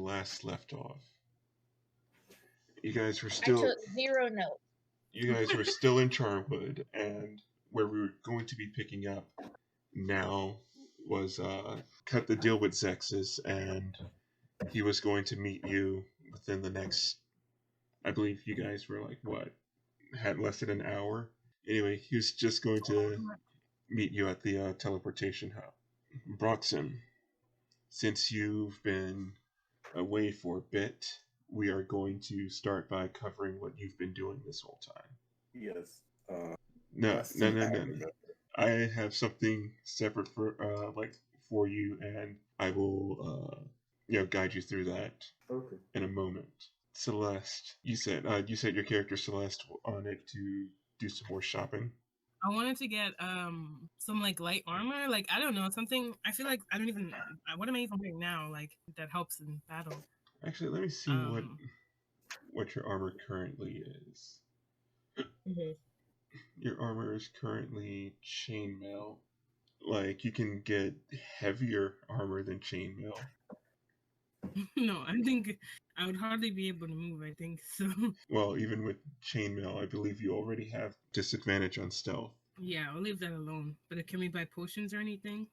last left off. You guys were I still took 0 notes. you guys were still in Charwood, and where we were going to be picking up now was cut the deal with Zexus, and he was going to meet you within the next. I believe you guys were like what, had less than an hour. Anyway, he was just going to meet you at the teleportation hub. Broxim, since you've been away for a bit, we are going to start by covering what you've been doing this whole time. Yes. No. I have something separate for for you, and I will guide you through that in a moment. Celeste, you said your character Celeste wanted to do some more shopping. I wanted to get some like light armor, like I don't know, something. I feel like I don't even. What am I even wearing now? Like that helps in battle. Actually, let me see what your armor currently is. Mm-hmm. Your armor is currently chainmail. Like you can get heavier armor than chainmail. No, I think I would hardly be able to move. I think so. Well, even with chainmail, I believe you already have disadvantage on stealth. Yeah, I'll leave that alone. But can we buy potions or anything?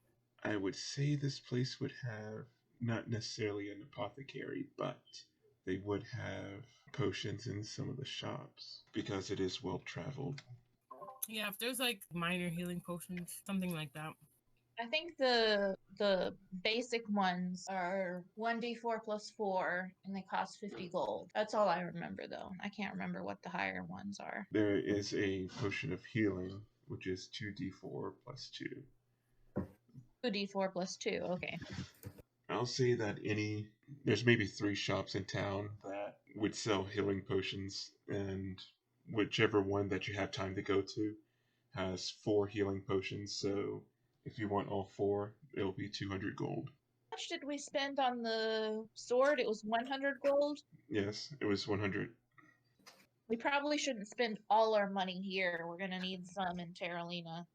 I would say this place would have not necessarily an apothecary, but they would have potions in some of the shops because it is well traveled. Yeah, if there's like minor healing potions, something like that. I think the basic ones are 1d4 plus 4, and they cost 50 gold. That's all I remember, though. I can't remember what the higher ones are. There is a potion of healing, which is 2d4 plus 2. 2d4 plus 2, okay. I'll say that there's maybe 3 shops in town that would sell healing potions, and whichever one that you have time to go to has 4 healing potions, so if you want all 4, it'll be 200 gold. How much did we spend on the sword? It was 100 gold? Yes, it was 100. We probably shouldn't spend all our money here. We're going to need some in Terralina.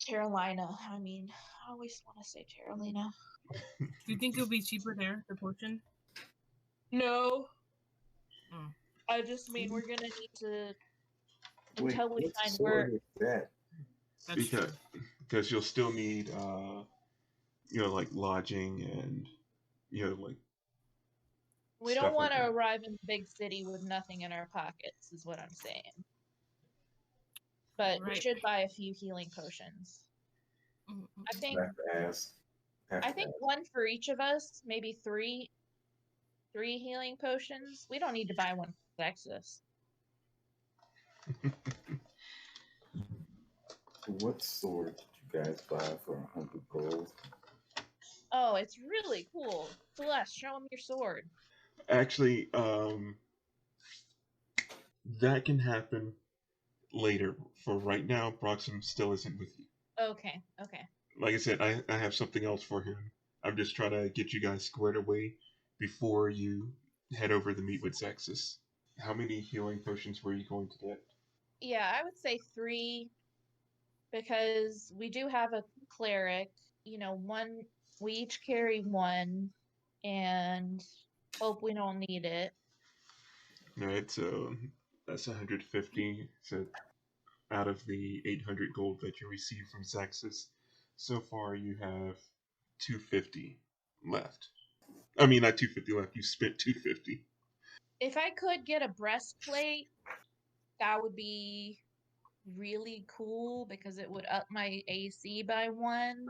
I mean, I always want to say Terralina. Do you think it'll be cheaper there, the potion? No. I just mean we're going to need to... Until we find work. Because you'll still need, like lodging and, like. We don't want to arrive in the big city with nothing in our pockets, is what I'm saying. But we should buy a few healing potions. I think 1 for each of us, maybe 3 healing potions. We don't need to buy 1 for Zexus. What sword did you guys buy for 100 gold? Oh, it's really cool. Celeste, show him your sword. Actually, that can happen later. For right now, Broxim still isn't with you. Okay. Like I said, I have something else for him. I'm just trying to get you guys squared away before you head over to meet with Zexus. How many healing potions were you going to get? Yeah, I would say 3, because we do have a Cleric. 1, we each carry 1, and hope we don't need it. Alright, so that's 150. So out of the 800 gold that you received from Zexus, so far you have 250 left. I mean, not 250 left, you spent 250. If I could get a breastplate, that would be really cool because it would up my AC by 1.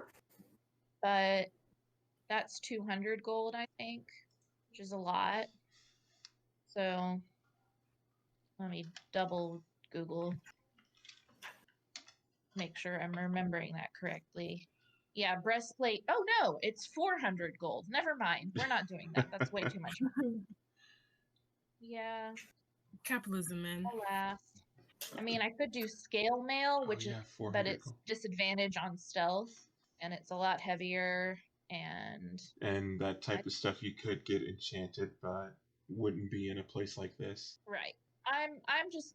But that's 200 gold, I think, which is a lot. So let me double Google. Make sure I'm remembering that correctly. Yeah, breastplate. Oh no, it's 400 gold. Never mind. We're not doing that. That's way too much. Yeah. Capitalism, man. Alas. I mean, I could do scale mail, but it's disadvantage on stealth, and it's a lot heavier, and that type of stuff you could get enchanted, but wouldn't be in a place like this. Right. I'm just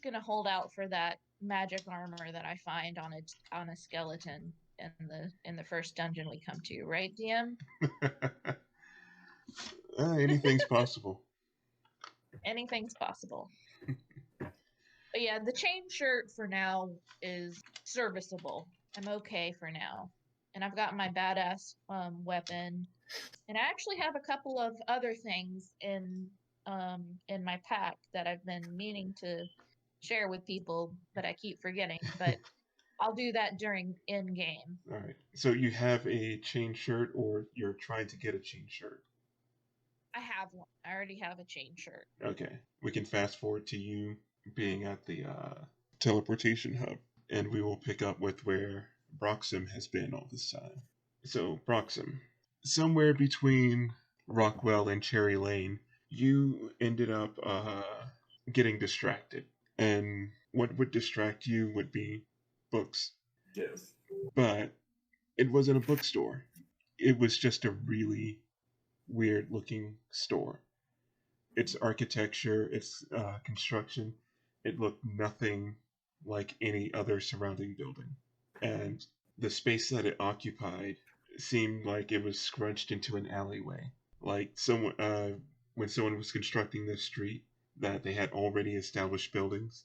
gonna hold out for that magic armor that I find on a skeleton in the first dungeon we come to, right, DM? Anything's possible. Anything's possible. But yeah, the chain shirt for now is serviceable. I'm okay for now. And I've got my badass weapon. And I actually have a couple of other things in my pack that I've been meaning to share with people, but I keep forgetting. But I'll do that during in game. All right. So you have a chain shirt, or you're trying to get a chain shirt? I have one. I already have a chain shirt. Okay. We can fast forward to you being at the teleportation hub, and we will pick up with where Broxim has been all this time. So, Broxim, somewhere between Rockwell and Cherry Lane, you ended up getting distracted. And what would distract you would be books. Yes. But it wasn't a bookstore. It was just a really weird looking store. Its architecture, its construction, it looked nothing like any other surrounding building. And the space that it occupied seemed like it was scrunched into an alleyway. Like someone, when someone was constructing this street, that they had already established buildings,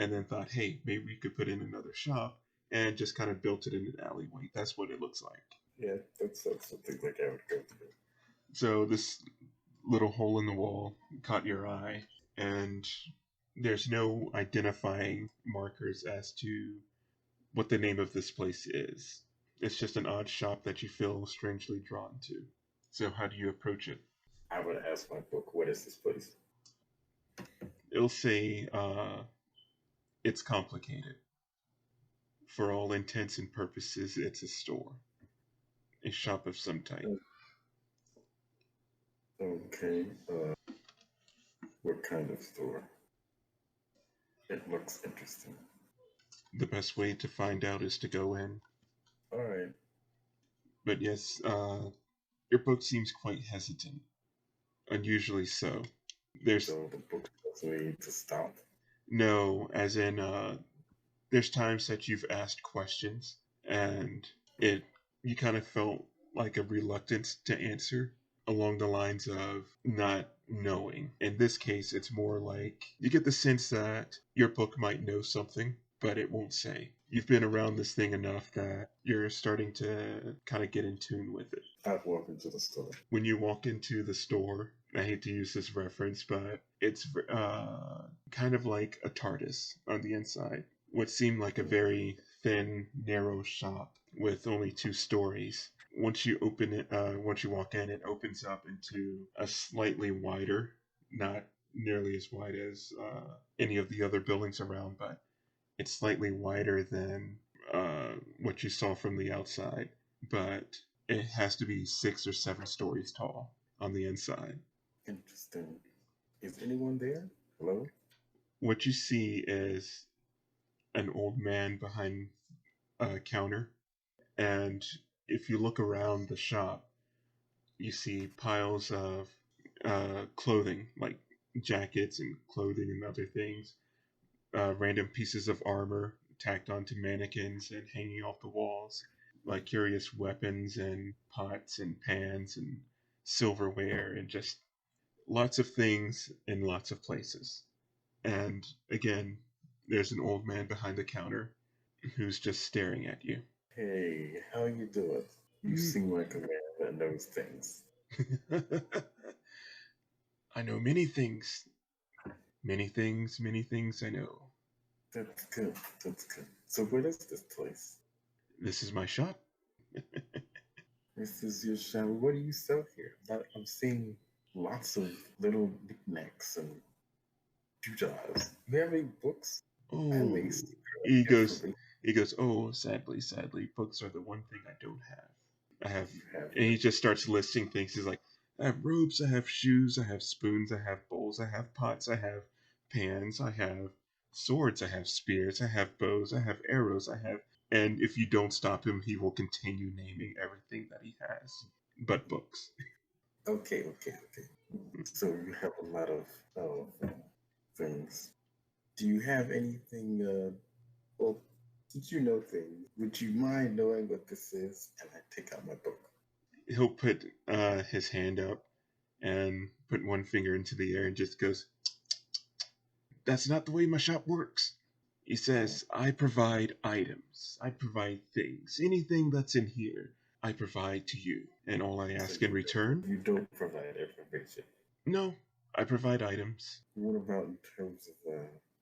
and then thought, hey, maybe we could put in another shop, and just kind of built it in an alleyway. That's what it looks like. Yeah, that's something like I would go through. So this little hole in the wall caught your eye, and there's no identifying markers as to what the name of this place is. It's just an odd shop that you feel strangely drawn to. So how do you approach it? I would ask my book, what is this place? It'll say, it's complicated. For all intents and purposes, it's a store. A shop of some type. Okay, what kind of store? It looks interesting. The best way to find out is to go in. Alright. But yes, your book seems quite hesitant. Unusually so. So the book tells me to stop? No, as in, there's times that you've asked questions, and you kind of felt like a reluctance to answer, along the lines of not knowing. In this case, it's more like you get the sense that your book might know something, but it won't say. You've been around this thing enough that you're starting to kind of get in tune with it. I'd walk into the store. When you walk into the store, I hate to use this reference, but it's kind of like a TARDIS on the inside. What seemed like a very thin, narrow shop with only 2 stories. Once you open it, once you walk in, it opens up into a slightly wider, not nearly as wide as any of the other buildings around, but it's slightly wider than what you saw from the outside. But it has to be 6 or 7 stories tall on the inside. Interesting. Is anyone there? Hello? What you see is an old man behind a counter, and if you look around the shop, you see piles of clothing, like jackets and clothing and other things, random pieces of armor tacked onto mannequins and hanging off the walls, like curious weapons and pots and pans and silverware, and just lots of things in lots of places. And again, there's an old man behind the counter who's just staring at you. Hey, how you doing? You seem like a man that knows things. I know many things. Many things I know. That's good. That's good. So what is this place? This is my shop. This is your shop. What do you sell here? I'm seeing lots of little knickknacks and doodads. Do you have any books? Oh, At least. he goes, oh, sadly, books are the one thing I don't have. And he just starts listing things. He's like, I have robes, I have shoes, I have spoons, I have bowls, I have pots, I have pans, I have swords, I have spears, I have bows, I have arrows, I have... And if you don't stop him, he will continue naming everything that he has, but books. Okay. So you have a lot of things. Do you have anything, since you know things, would you mind knowing what this is? And I take out my book. He'll put his hand up and put one finger into the air and just goes, "That's not the way my shop works." He says, "I provide items. I provide things. Anything that's in here, I provide to you. And all I ask in return..." You don't provide information. "No, I provide items." What about in terms of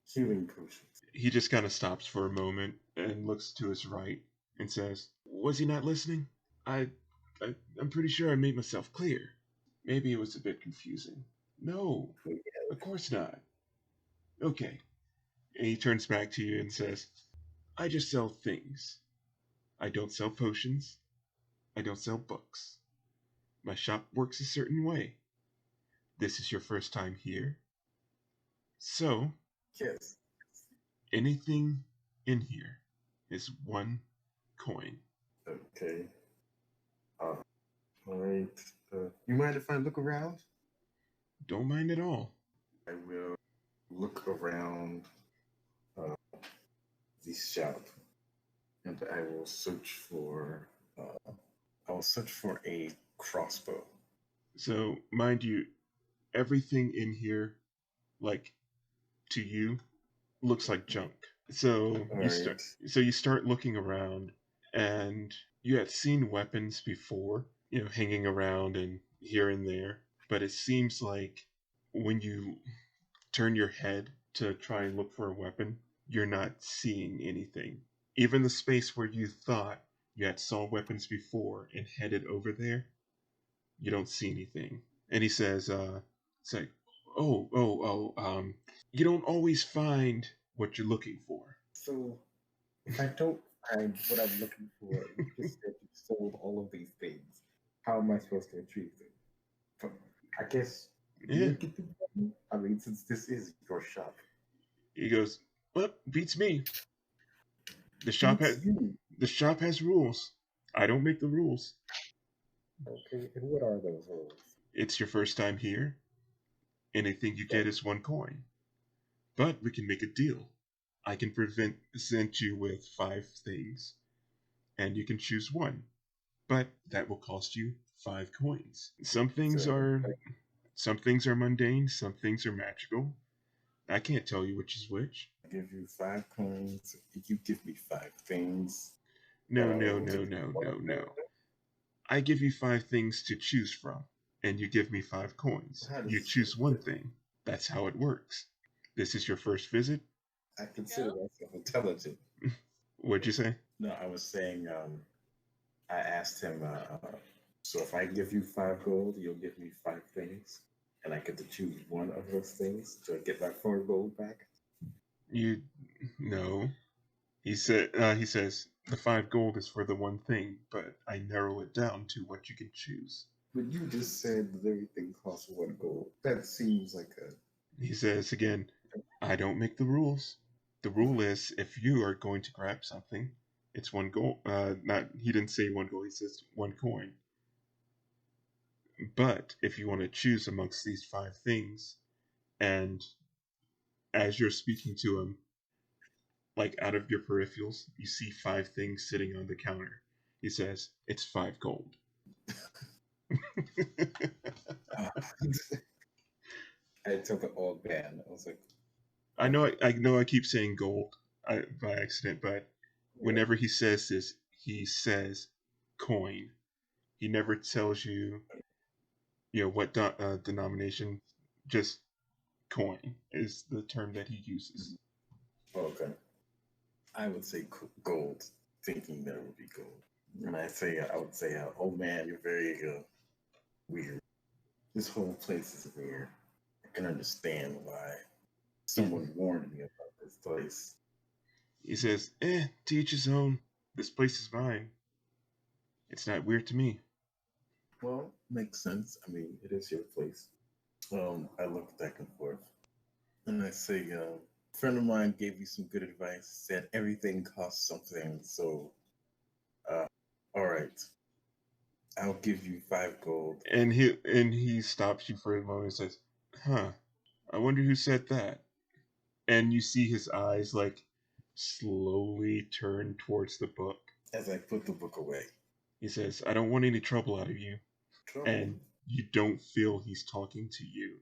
healing potions? He just kind of stops for a moment and looks to his right and says, "Was he not listening? I'm pretty sure I made myself clear. Maybe it was a bit confusing." "No, of course not." "Okay." And he turns back to you and says, "I just sell things. I don't sell potions. I don't sell books. My shop works a certain way. This is your first time here. So, Yes. anything in here is 1 coin." Okay. All right. You mind if I look around? "Don't mind at all." I will look around the shop, and I will search for. A crossbow. So, mind you, everything in here, like, to you, looks like junk. So you start looking around, and you had seen weapons before, hanging around and here and there, but it seems like when you turn your head to try and look for a weapon, you're not seeing anything. Even the space where you thought you had saw weapons before and headed over there, you don't see anything. And he says, it's like, you don't always find what you're looking for." So, if I don't find what I'm looking for, you just said you sold all of these things. How am I supposed to retrieve them? I guess Yeah. you get the money. I mean, since this is your shop. He goes, "Well, beats me. The shop has rules. I don't make the rules. Okay, and what are those rules? It's your first time here. Anything you get is 1 coin. But we can make a deal. I can present you with 5 things, and you can choose 1. But that will cost you 5 coins. Some things are mundane, some things are magical. I can't tell you which is which." I give you 5 coins. You give me 5 things. No. I give you 5 things to choose from, and you give me 5 coins. You choose 1 thing. That's how it works. This is your first visit? I consider myself intelligent. What'd you say? No, I was saying, I asked him, so if I give you 5 gold, you'll give me 5 things, and I get to choose 1 of those things to get my 4 gold back? No. He says, the 5 gold is for the 1 thing, but I narrow it down to what you can choose. But you just said that everything costs 1 gold. That seems like a... He says again, I don't make the rules. The rule is, if you are going to grab something, it's 1 gold. He didn't say 1 gold, he says 1 coin. But if you want to choose amongst these 5 things, and as you're speaking to him, like out of your peripherals, you see 5 things sitting on the counter. He says, it's 5 gold. I took the old man. I was like, I know I keep saying gold by accident, but whenever he says this, he says coin. He never tells you, what denomination. Just coin is the term that he uses. Okay. I would say gold, thinking that it would be gold. And I would say, oh man, you're very weird. This whole place is weird. I can understand why someone warned me about this place. He says, to each his own. This place is mine. It's not weird to me. Well, makes sense. I mean, it is your place. I look back and forth. And I say, a friend of mine gave you some good advice, said everything costs something, so, all right. I'll give you 5 gold. And he stops you for a moment and says, I wonder who said that. And you see his eyes, like, slowly turn towards the book. As I put the book away. He says, I don't want any trouble out of you. Trouble. And you don't feel he's talking to you.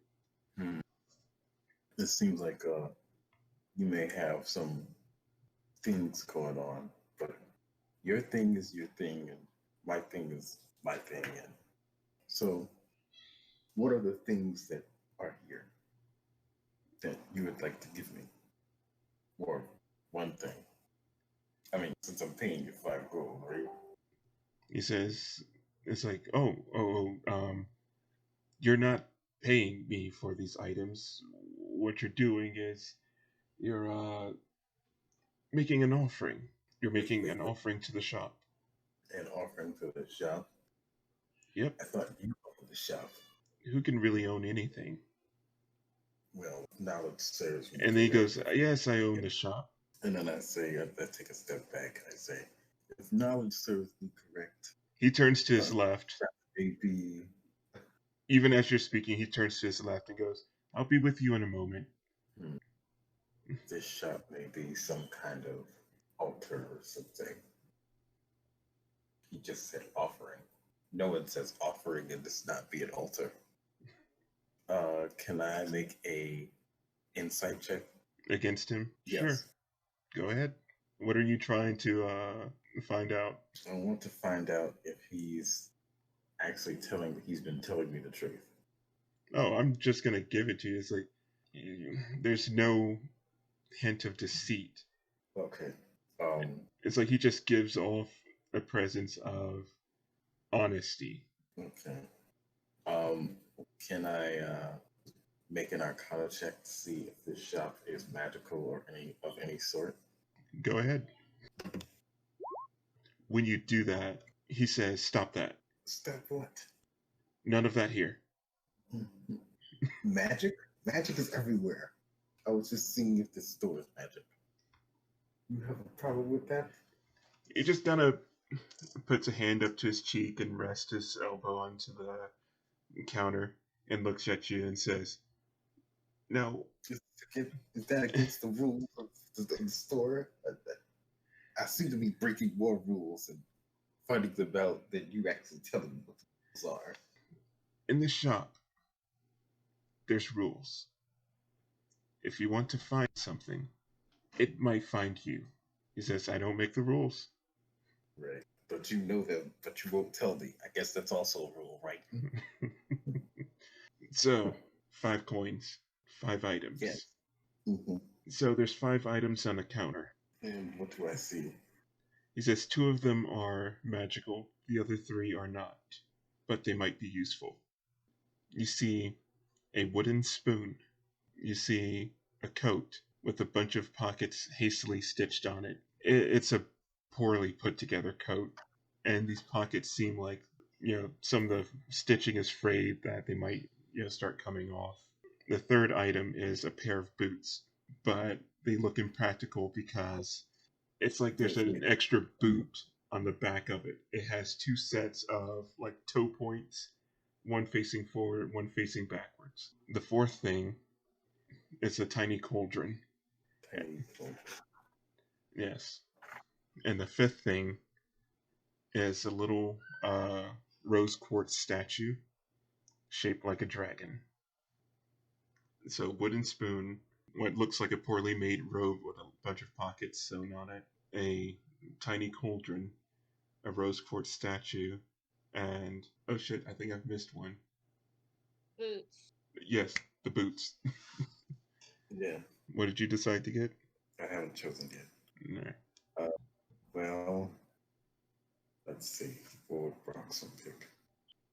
It seems like you may have some things going on, but your thing is your thing, and my thing is my thing. And so, what are the things that are here that you would like to give me? Or one thing. I mean, since I'm paying you 5 gold, right? He says, it's like, you're not paying me for these items. What you're doing is you're making an offering. You're making an offering to the shop. An offering to the shop? Yep. I thought you owned the shop. Who can really own anything? Well, knowledge serves me. And then he goes, yes, I own the shop. And then I say, I take a step back and I say, if knowledge serves me correct. He turns to his left. Maybe. Even as you're speaking, he turns to his left and goes, I'll be with you in a moment. This shop may be some kind of altar or something. He just said offering. No one says offering and does not be an altar. Can I make a insight check? Against him? Yes. Sure. Go ahead. What are you trying to find out? I want to find out if he's actually he's been telling me the truth. Oh, I'm just going to give it to you. It's like, there's no hint of deceit. Okay. It's like he just gives off a presence of honesty. Okay. Can I make an Arcana check to see if this shop is magical or of any sort? Go ahead. When you do that, he says, stop that. Stop what? None of that here. Magic? Magic is everywhere. I was just seeing if this store is magic. You have a problem with that? He just kind of puts a hand up to his cheek and rests his elbow onto the counter and looks at you and says, no. Is that against the rules of the store? I seem to be breaking more rules and finding them out than you actually telling me what the rules are. In this shop, there's rules. If you want to find something, it might find you. He says, I don't make the rules. Right. But you know them, but you won't tell me. I guess that's also a rule, right? So, 5 coins, 5 items. Yes. Mm-hmm. So there's 5 items on the counter. And what do I see? He says 2 of them are magical, the other 3 are not, but they might be useful. You see a wooden spoon. You see a coat with a bunch of pockets hastily stitched on it. It's a poorly put together coat, and these pockets seem like, some of the stitching is frayed, that they might, start coming off. The 3rd item is a pair of boots, but they look impractical because it's like there's an extra boot on the back of it. It has 2 sets of like toe points, one facing forward, one facing backwards. The 4th thing is a tiny cauldron. Tiny cauldron. Yes. And the 5th thing is a little rose quartz statue shaped like a dragon. So wooden spoon, what looks like a poorly made robe with a bunch of pockets sewn on it, a tiny cauldron, a rose quartz statue, and oh shit, I think I've missed one. Boots. Yes, the boots. Yeah. What did you decide to get? I haven't chosen yet. No. Well, let's see. What would Broxim pick?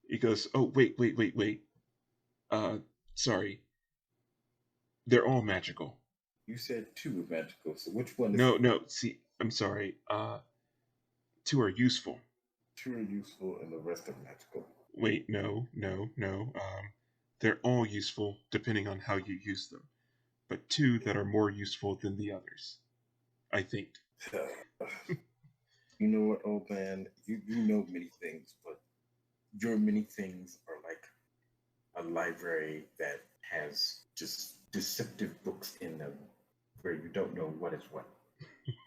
He goes, oh, wait. Sorry. They're all magical. You said 2 are magical, so which one is... No, see, I'm sorry. 2 are useful. 2 are useful and the rest are magical. Wait, no. They're all useful depending on how you use them. But 2 that are more useful than the others, I think. You know what, old man? You know many things, but your many things are like a library that has just deceptive books in them where you don't know what is what.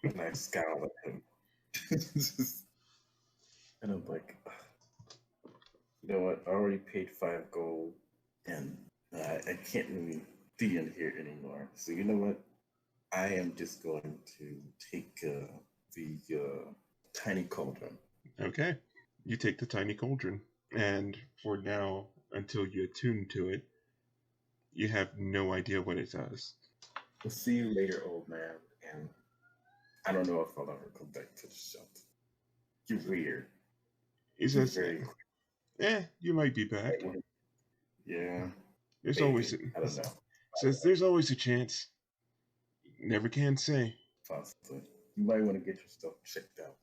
And I scowl at him. And I'm like, you know what? I already paid 5 gold, and I can't really be in here anymore. So you know what? I am just going to take the tiny cauldron. Okay. You take the tiny cauldron, and for now, until you attune to it, you have no idea what it does. We'll see you later, old man. And I don't know if I'll ever come back to the shop. You're weird. He You're says, very you might be back. yeah. There's Maybe. always I don't know. says there's always a chance. Never can say. Possibly. You might want to get your stuff checked out.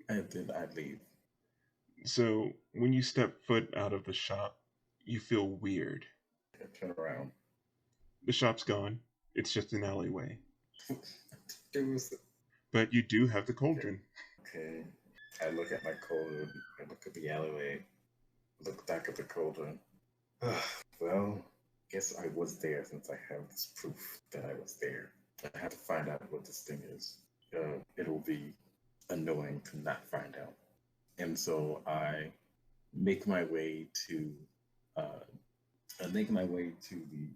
And then I leave. So when you step foot out of the shop, you feel weird. I turn around. The shop's gone. It's just an alleyway. It was But you do have the cauldron. okay. I look at my cauldron. I look at the alleyway. Look back at the cauldron. Well, guess I was there since I have this proof that I was there. I have to find out what this thing is. It'll be annoying to not find out. And so I make my way to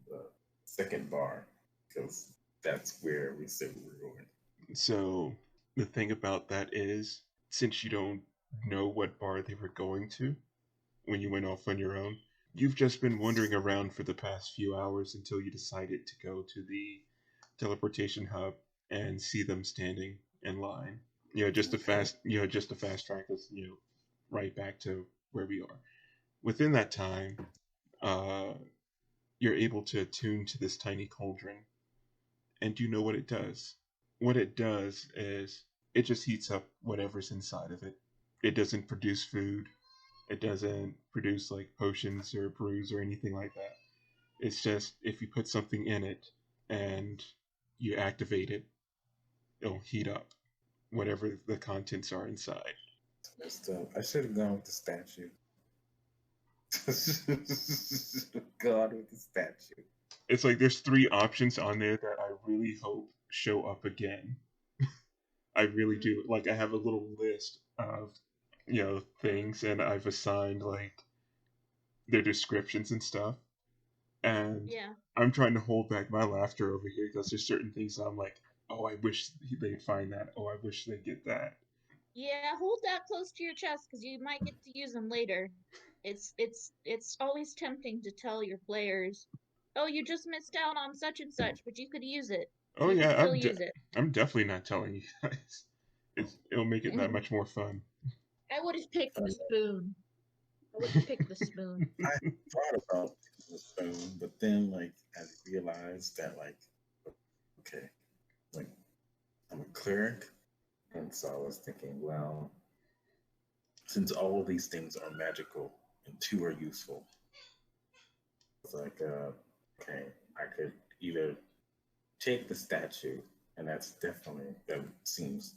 the second bar because that's where we said we were going. So the thing about that is, since you don't know what bar they were going to when you went off on your own, you've just been wandering around for the past few hours until you decided to go to the teleportation hub and see them standing in line. Just to fast track us, right back to where we are. Within that time, you're able to attune to this tiny cauldron, and you know what it does. What it does is it just heats up whatever's inside of it. It doesn't produce food. It doesn't produce like potions or brews or anything like that. It's just if you put something in it and you activate it, it'll heat up whatever the contents are inside. I should have gone with the statue. Gone with the statue. It's like there's 3 options on there that I really hope show up again. I really do. Like I have a little list of things, and I've assigned like their descriptions and stuff. And Yeah. I'm trying to hold back my laughter over here because there's certain things I'm like, oh, I wish they'd find that. Oh, I wish they'd get that. Yeah, hold that close to your chest because you might get to use them later. It's always tempting to tell your players, "Oh, you just missed out on such and such, but you could use it." Oh you yeah, can still use it. I'm definitely not telling you guys. It'll make it that much more fun. I would have picked the spoon. I would have picked the spoon. I thought about the spoon, but then like I realized that okay, like I'm a cleric, and so I was thinking, well, since all of these things are magical and 2 are useful, it's like okay, I could either take the statue, and that seems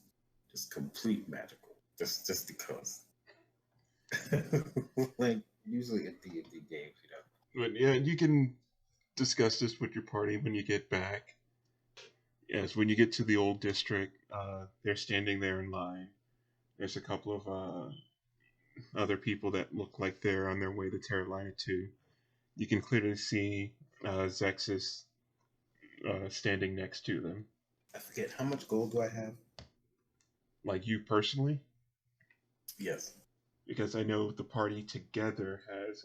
just complete magical, just because. Like usually in D&D games, But yeah, you can discuss this with your party when you get back. Yes, when you get to the old district, they're standing there in line. There's a couple of other people that look like they're on their way to Terralina too. You can clearly see Zexus standing next to them. I forget, how much gold do I have? Like you personally? Yes. Because I know the party together has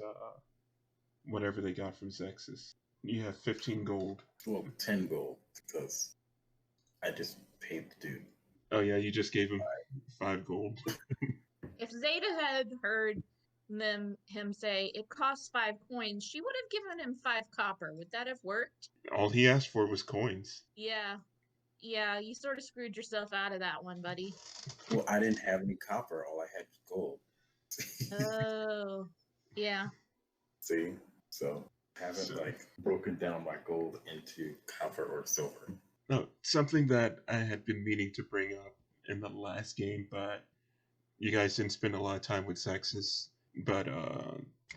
whatever they got from Zexus. You have 15 gold. Well, 10 gold, because I just paid the dude. Oh yeah, you just gave him 5 gold. If Zaida had heard him say it costs 5 coins, she would have given him 5 copper. Would that have worked? All he asked for was coins. Yeah, you sort of screwed yourself out of that one, buddy. Well, I didn't have any copper. All I had was gold. Oh, yeah. See? So I haven't broken down my gold into copper or silver. No, something that I had been meaning to bring up in the last game, but you guys didn't spend a lot of time with Zexus. But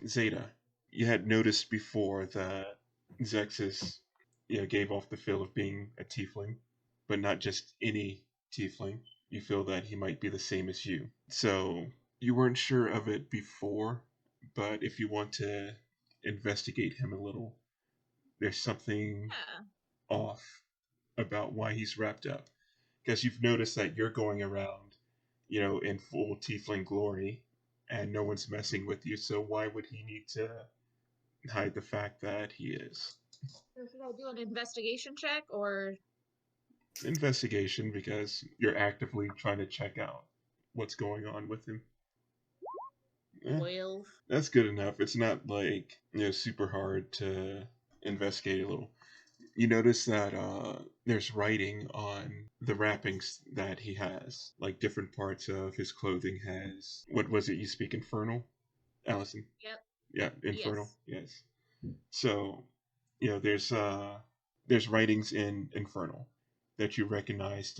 Zaida, you had noticed before that Zexus gave off the feel of being a tiefling, but not just any tiefling. You feel that he might be the same as you. So you weren't sure of it before, but if you want to investigate him a little, there's something Yeah. off about why he's wrapped up. Because you've noticed that you're going around, in full tiefling glory, and no one's messing with you, so why would he need to hide the fact that he is? Should I do an investigation check or? Investigation, because you're actively trying to check out what's going on with him. 12. That's good enough. It's not like, super hard to investigate a little. You notice that there's writing on the wrappings that he has. Like different parts of his clothing has. What was it you speak? Infernal? Allison? Yep. Yeah, Infernal. Yes. So, there's writings in Infernal that you recognize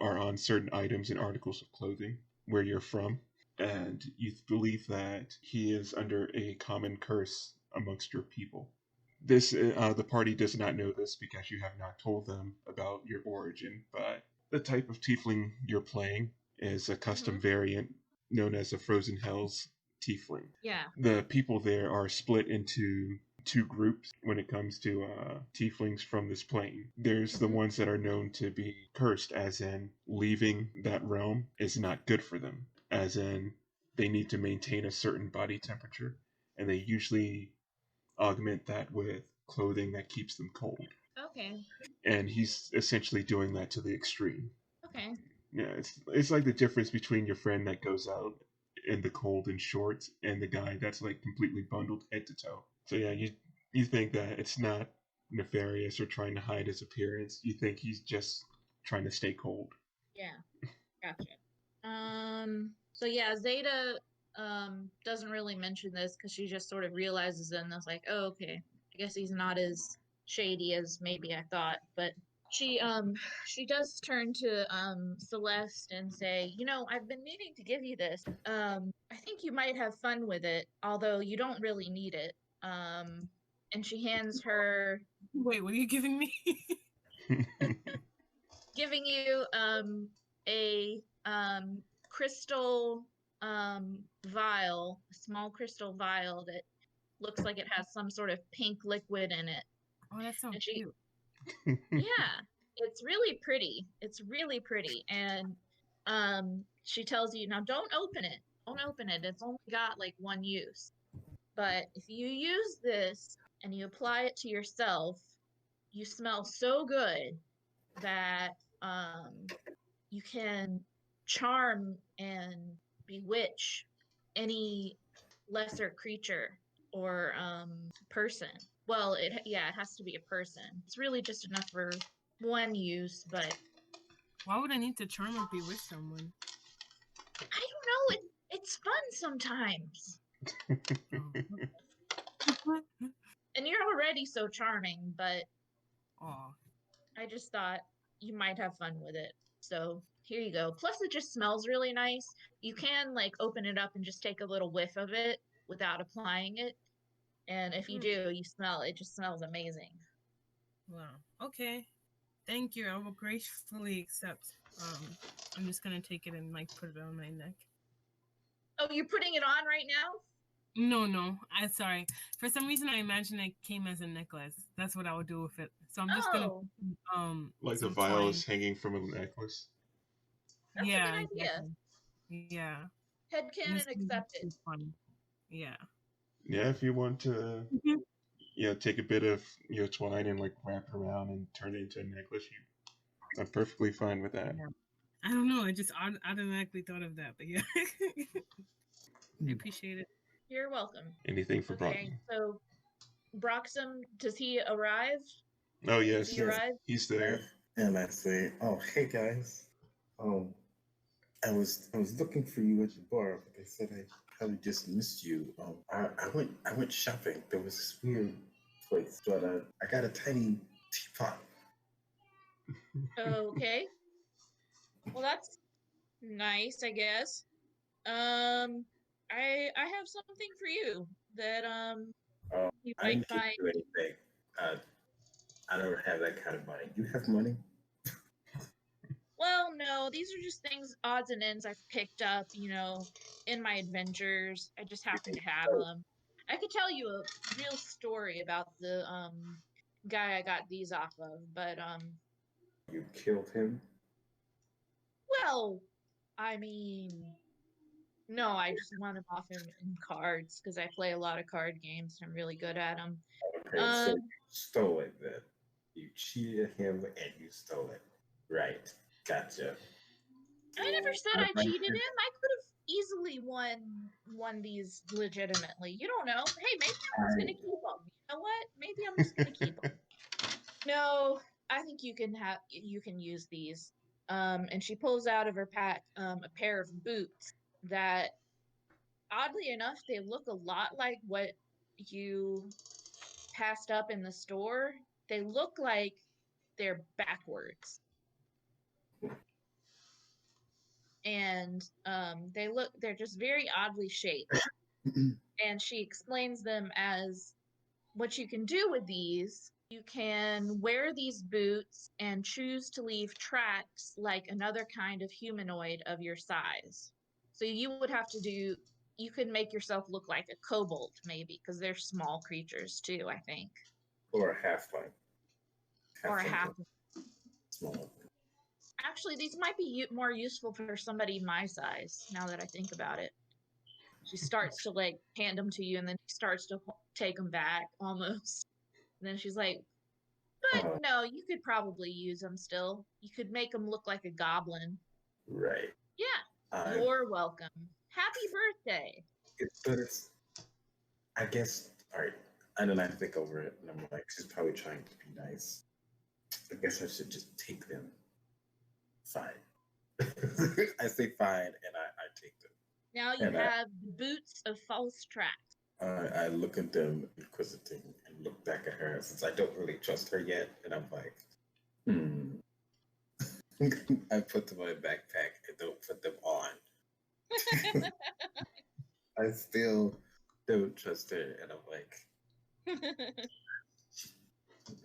are on certain items and articles of clothing where you're from. And you believe that he is under a common curse amongst your people. This the party does not know this because you have not told them about your origin, but the type of tiefling you're playing is a custom variant known as a Frozen Hells tiefling. Yeah. The people there are split into two groups when it comes to tieflings from this plane. There's the ones that are known to be cursed, as in leaving that realm is not good for them, as in they need to maintain a certain body temperature, and they usually augment that with clothing that keeps them cold. Okay. And he's essentially doing that to the extreme. Okay. Yeah, it's like the difference between your friend that goes out in the cold in shorts and the guy that's like completely bundled head to toe. So yeah, you think that it's not nefarious or trying to hide his appearance. You think he's just trying to stay cold. Yeah. Gotcha. So yeah, Zaida doesn't really mention this because she just sort of realizes it and it's like, oh, okay. I guess he's not as shady as maybe I thought, but she does turn to Celeste and say, I've been meaning to give you this. I think you might have fun with it, although you don't really need it. And she hands her. Wait, what are you giving me? Giving you a crystal vial, a small crystal vial that looks like it has some sort of pink liquid in it. Oh, that sounds cute. Yeah, it's really pretty. It's really pretty. And she tells you, now don't open it. Don't open it. It's only got like one use. But if you use this and you apply it to yourself, you smell so good that you can charm and bewitch any lesser creature or person. Well, it has to be a person. It's really just enough for one use, but why would I need to charm or bewitch someone? I don't know. It's fun sometimes. And you're already so charming, but I just thought you might have fun with it. So here you go. Plus, it just smells really nice. You can like open it up and just take a little whiff of it without applying it. And if you do, you smell it. It just smells amazing. Wow. Okay. Thank you. I will gracefully accept. I'm just gonna take it and like put it on my neck. Oh, you're putting it on right now? No. I'm sorry. For some reason, I imagine it came as a necklace. That's what I would do with it. So I'm just gonna like the vial is hanging from a necklace. That's a good idea. Exactly. Yeah. Headcanon accepted. Yeah. Yeah, if you want to, take a bit of twine and like wrap it around and turn it into a necklace, I'm perfectly fine with that. Yeah. I don't know. I just automatically thought of that, but yeah. I appreciate it. You're welcome. Anything for Broxim. So Broxim, does he arrive? Oh yes, he's there. And I say, "Oh, hey guys. I was looking for you at the bar, but they said I probably just missed you. I went shopping. There was this weird place, but I got a tiny teapot." Okay. Well, that's nice, I guess. I have something for you that you I might can't find. do anything. I don't have that kind of money. You have money? Well, no, these are just things, odds and ends I've picked up, in my adventures. I just happen to have them. I could tell you a real story about the guy I got these off of, but You killed him? well, I mean, no, I just won him off in cards because I play a lot of card games and I'm really good at them. Okay, so you stole it then. You cheated him and you stole it. Right. Gotcha. I never said I cheated him. I could have easily won these legitimately. You don't know. Hey, maybe I'm just gonna keep them. You know what? Maybe I'm just gonna keep them. No, I think you can use these. And she pulls out of her pack a pair of boots that, oddly enough, they look a lot like what you passed up in the store. They look like they're backwards. And they're just very oddly shaped. And she explains them as what you can do with these. You can wear these boots and choose to leave tracks like another kind of humanoid of your size. So you could make yourself look like a kobold, maybe, because they're small creatures too, I think. Or a halfling. Or a half. Small. Actually, these might be more useful for somebody my size, now that I think about it. She starts to hand them to you, and then starts to take them back almost. And then she's like, but no, you could probably use them still. You could make them look like a goblin. Right. Yeah. You're welcome. Happy birthday. I guess, all right. And then I think over it, and I'm like, she's probably trying to be nice. I guess I should just take them. Fine. I say fine, and I take them. Now you have boots of false tracks. I look at them inquisitive and look back at her since I don't really trust her yet, and I'm like, I put them in my backpack and don't put them on. I still don't trust her, and I'm like,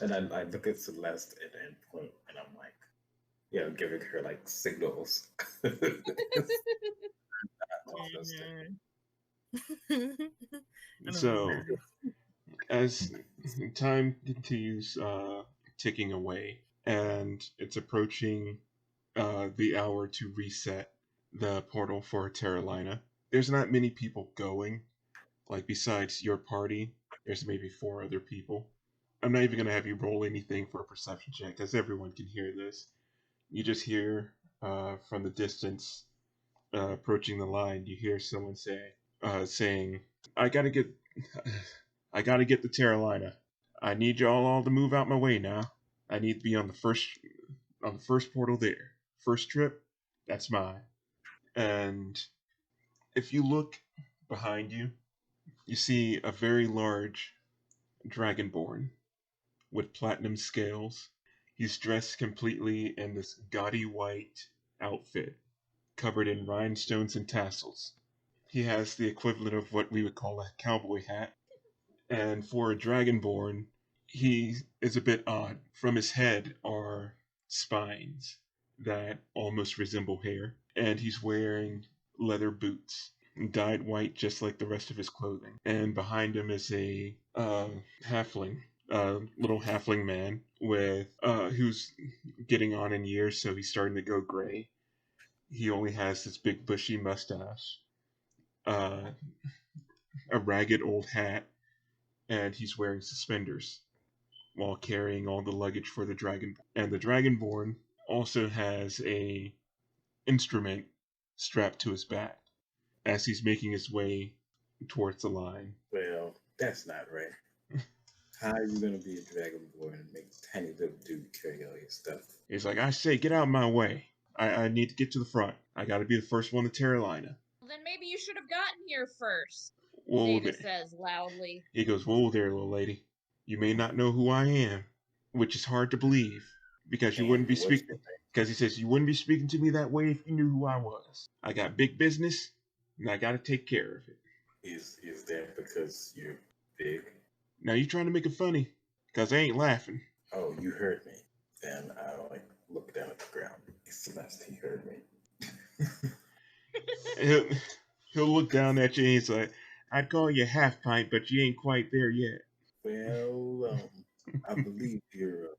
and I look at Celeste and point, and I'm like, giving her like signals. So, as time continues ticking away, and it's approaching the hour to reset the portal for Terralina, there's not many people going. Like, besides your party, there's maybe 4 other people. I'm not even going to have you roll anything for a perception check, because everyone can hear this. You just hear from the distance, approaching the line, you hear someone saying, I gotta get the Terralina. I need y'all all to move out my way now. I need to be on the first portal there. First trip, that's mine. And if you look behind you, you see a very large dragonborn with platinum scales. He's dressed completely in this gaudy white outfit, covered in rhinestones and tassels. He has the equivalent of what we would call a cowboy hat. And for a dragonborn, he is a bit odd. From his head are spines that almost resemble hair. And he's wearing leather boots, dyed white just like the rest of his clothing. And behind him is a halfling, little halfling man with who's getting on in years, so he's starting to go gray. He only has this big bushy mustache, a ragged old hat, and he's wearing suspenders while carrying all the luggage for the dragon. And the dragonborn also has a instrument strapped to his back as he's making his way towards the line. Well, that's not right. How are you gonna be a dragonborn and make a tiny little dude carry all your stuff? He's like, I say, get out of my way. I need to get to the front. I gotta be the first one to Terralina. Well, then maybe you should have gotten here first. Whoa, Zaida says loudly. He goes, whoa there, little lady. You may not know who I am, which is hard to believe, because you wouldn't be speaking. Because he says, you wouldn't be speaking to me that way if you knew who I was. I got big business, and I gotta take care of it. Is that because you're big? Now you trying to make it funny, because I ain't laughing. Oh, you heard me. Then I'll look down at the ground. Celeste, he heard me. He'll look down at you and he's like, I'd call you half pint, but you ain't quite there yet. Well, I believe you're.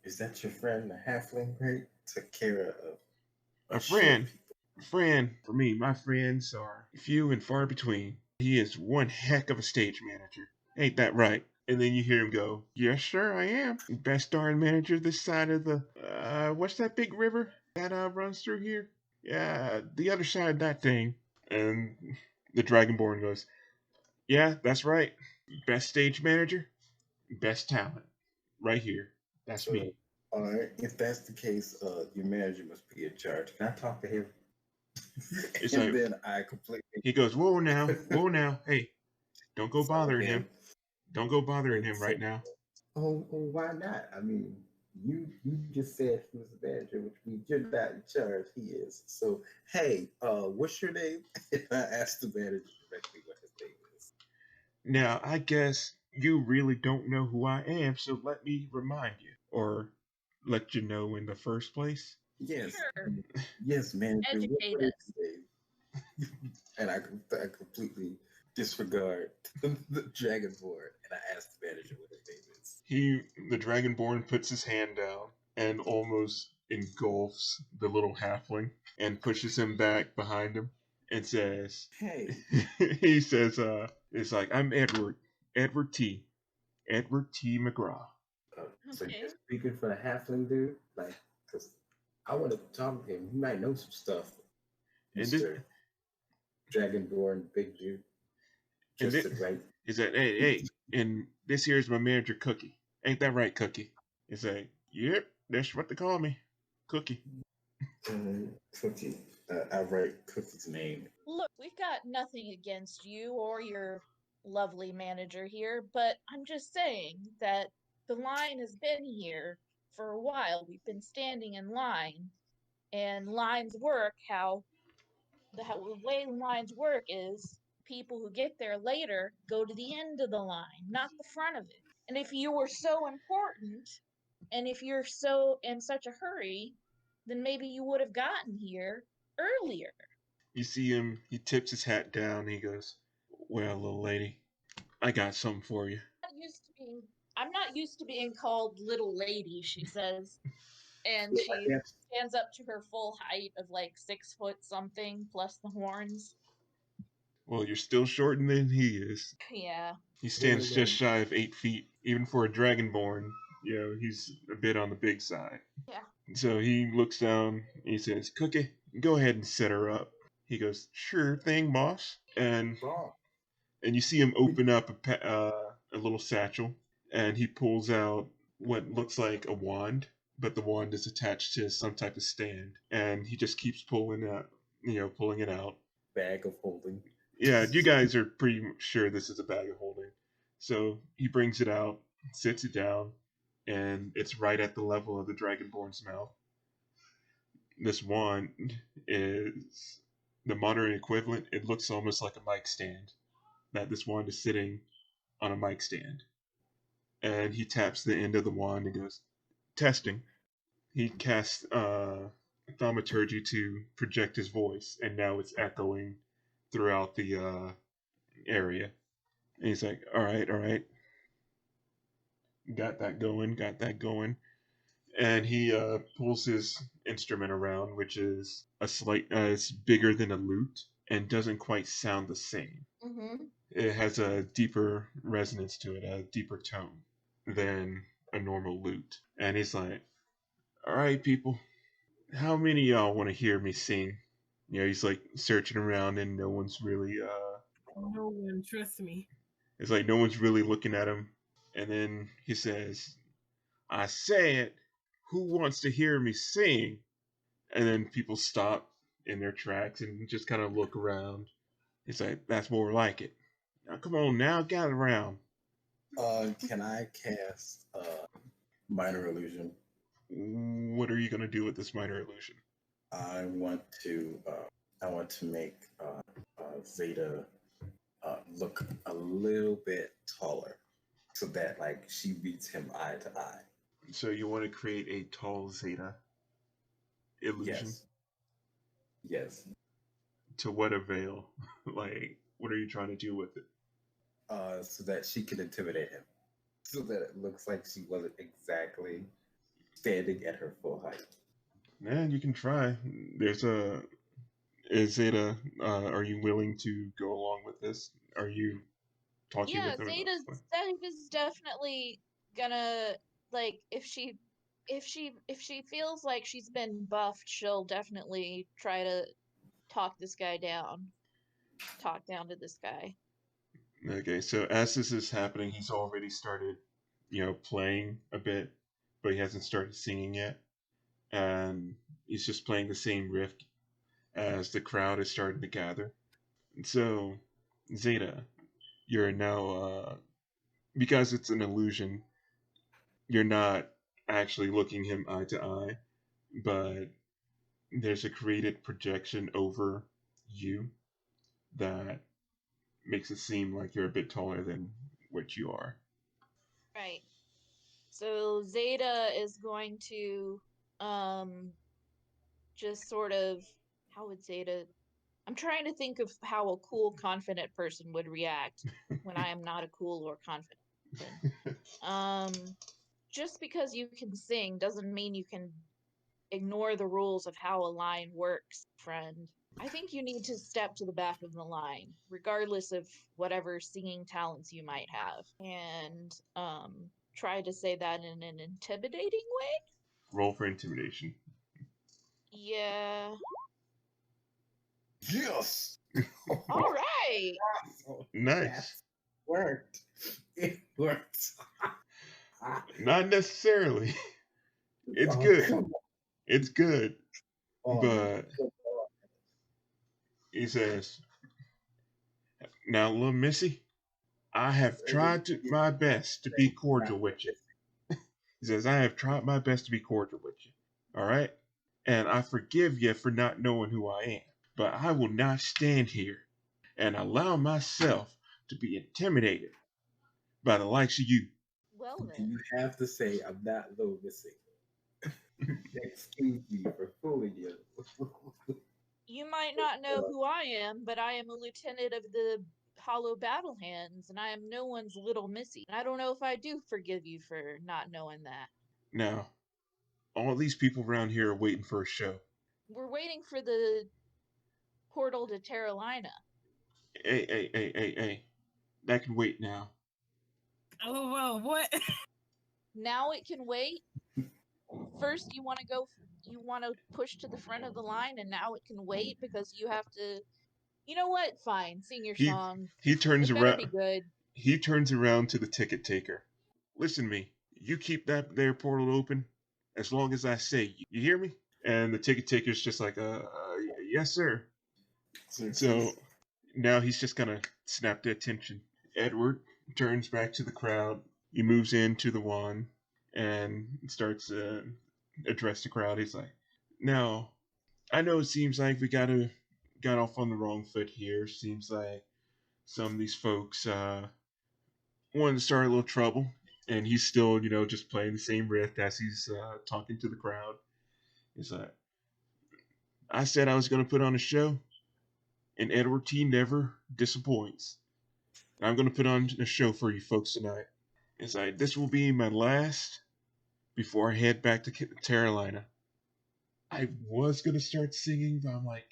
Is that your friend, the halfling, right? Took care of A short friend. people. Friend, for me, my friends are few and far between. He is one heck of a stage manager. Ain't that right? And then you hear him go, yes, sir, I am. Best darn manager this side of the, what's that big river that runs through here? Yeah, the other side of that thing. And the Dragonborn goes, yeah, that's right. Best stage manager, best talent. Right here. That's So, me. all right, if that's the case, your manager must be in charge. Can I talk to him? It's And like, then I completely. he goes, whoa now. Hey, don't go So bothering then him. Don't go bothering him it's right now. why not? I mean, you just said he was the manager, which means you're not in charge. He is. So hey, what's your name? And I asked the manager directly what his name is. Now, I guess you really don't know who I am, so let me remind you. Or let you know in the first place. Yes, Sure. yes, manager. Educate What is us. his name? And I completely disregard the dragonborn, and I asked the manager what his name is. The Dragonborn puts his hand down and almost engulfs the little halfling and pushes him back behind him and says, Hey, he says, it's like, I'm Edward T. Edward T. McGraw. so Okay. you're speaking for the halfling dude? Like, because I want to talk to him. He might know some stuff, And this, Mr. Dragonborn Big Dude. and Just this, right. is that, hey, and this here's my manager, Cookie. Ain't that right, Cookie? It's like, yep, that's what they call me, Cookie. Cookie. I write Cookie's name. Look, we've got nothing against you or your lovely manager here, but I'm just saying that the line has been here for a while. We've been standing in line, and lines work how the way lines work is people who get there later go to the end of the line, not the front of it. And if you were so important, and if you're so in such a hurry, then maybe you would have gotten here earlier. You see him, he tips his hat down, he goes, well, little lady, I got something for you. I'm not used to being called little lady, she says. And Yeah, she yes. stands up to her full height of like 6 foot something plus the horns. Well, you're still shorter than he is. Yeah. He stands just shy of 8 feet. Even for a dragonborn, he's a bit on the big side. Yeah. So he looks down, he says, Cookie, go ahead and set her up. He goes, sure thing, boss. And you see him open up a little satchel, and he pulls out what looks like a wand, but the wand is attached to some type of stand, and he just keeps pulling it out. Bag of holding. Yeah, you guys are pretty sure this is a bag of holding. So he brings it out, sits it down, and it's right at the level of the Dragonborn's mouth. This wand is the modern equivalent. It looks almost like a mic stand. That this wand is sitting on a mic stand. And he taps the end of the wand and goes, testing. He casts thaumaturgy to project his voice, and now it's echoing throughout the area. And he's like, all right. Got that going. And he pulls his instrument around, which is it's bigger than a lute and doesn't quite sound the same. Mm-hmm. It has a deeper resonance to it, a deeper tone than a normal lute. And he's like, all right, people, how many of y'all want to hear me sing? He's like searching around and no one's really, No one, trust me. it's like no one's really looking at him. And then he says, I said, who wants to hear me sing? And then people stop in their tracks and just kind of look around. He's like, that's more like it. Now, come on now, gather around. Can I cast minor illusion? What are you going to do with this minor illusion? I want to make Zaida look a little bit taller, so that like she beats him eye to eye. So you want to create a tall Zaida. illusion? Yes. Yes. To what avail? Like, what are you trying to do with it? So that she can intimidate him. So that it looks like she wasn't exactly standing at her full height. Man, you can try. There's a. Is it a? Are you willing to go along with this? Are you talking Yeah, with him Zeta's enough? Zeta's definitely gonna like if she feels like she's been buffed, she'll definitely try to talk this guy down. Talk down to this guy. Okay, so as this is happening, he's already started, playing a bit, but he hasn't started singing yet, and he's just playing the same riff as the crowd is starting to gather. And so, Zeta, you're now, because it's an illusion, you're not actually looking him eye to eye, but there's a created projection over you that makes it seem like you're a bit taller than what you are. Right. So Zeta is going to just sort of how would Zeta I'm trying to think of how a cool, confident person would react when I am not a cool or confident person. Just because you can sing doesn't mean you can ignore the rules of how a line works, friend. I think you need to step to the back of the line, regardless of whatever singing talents you might have, and try to say that in an intimidating way. Roll for intimidation. Yeah. Yes! All right. Nice. Yes. Worked. It worked. Not necessarily. It's Oh, good. come on. It's good. Oh, But come on. he says, "Now, little Missy, I have tried my best to be cordial with you." He says, "I have tried my best to be cordial with you. All right? And I forgive you for not knowing who I am. But I will not stand here and allow myself to be intimidated by the likes of you." Well Do then. you have to say I'm not low missing? Excuse me for fooling you. You might not know who I am, but I am a lieutenant of the Hollow Battle Hands, and I am no one's little missy. And I don't know if I do forgive you for not knowing that. Now, all these people around here are waiting for a show. We're waiting for the portal to Terralina. Hey. That can wait now. Oh, well, what? Now it can wait. First, you want to push to the front of the line, and now it can wait because you have to. You know what? Fine, sing your He song. he turns It better be around. good. He turns around to the ticket taker. "Listen to me. You keep that there portal open as long as I say. You hear me?" And the ticket taker's just like, yes, sir." So now he's just gonna snap the attention. Edward turns back to the crowd. He moves into the wand and starts to address the crowd. He's like, "Now, I know it seems like we got off on the wrong foot here. Seems like some of these folks wanted to start a little trouble." And he's still, just playing the same riff as he's talking to the crowd. He's like, "I said I was going to put on a show, and Edward T never disappoints. I'm going to put on a show for you folks tonight." It's like, "This will be my last before I head back to Terralina." I was going to start singing, but I'm like,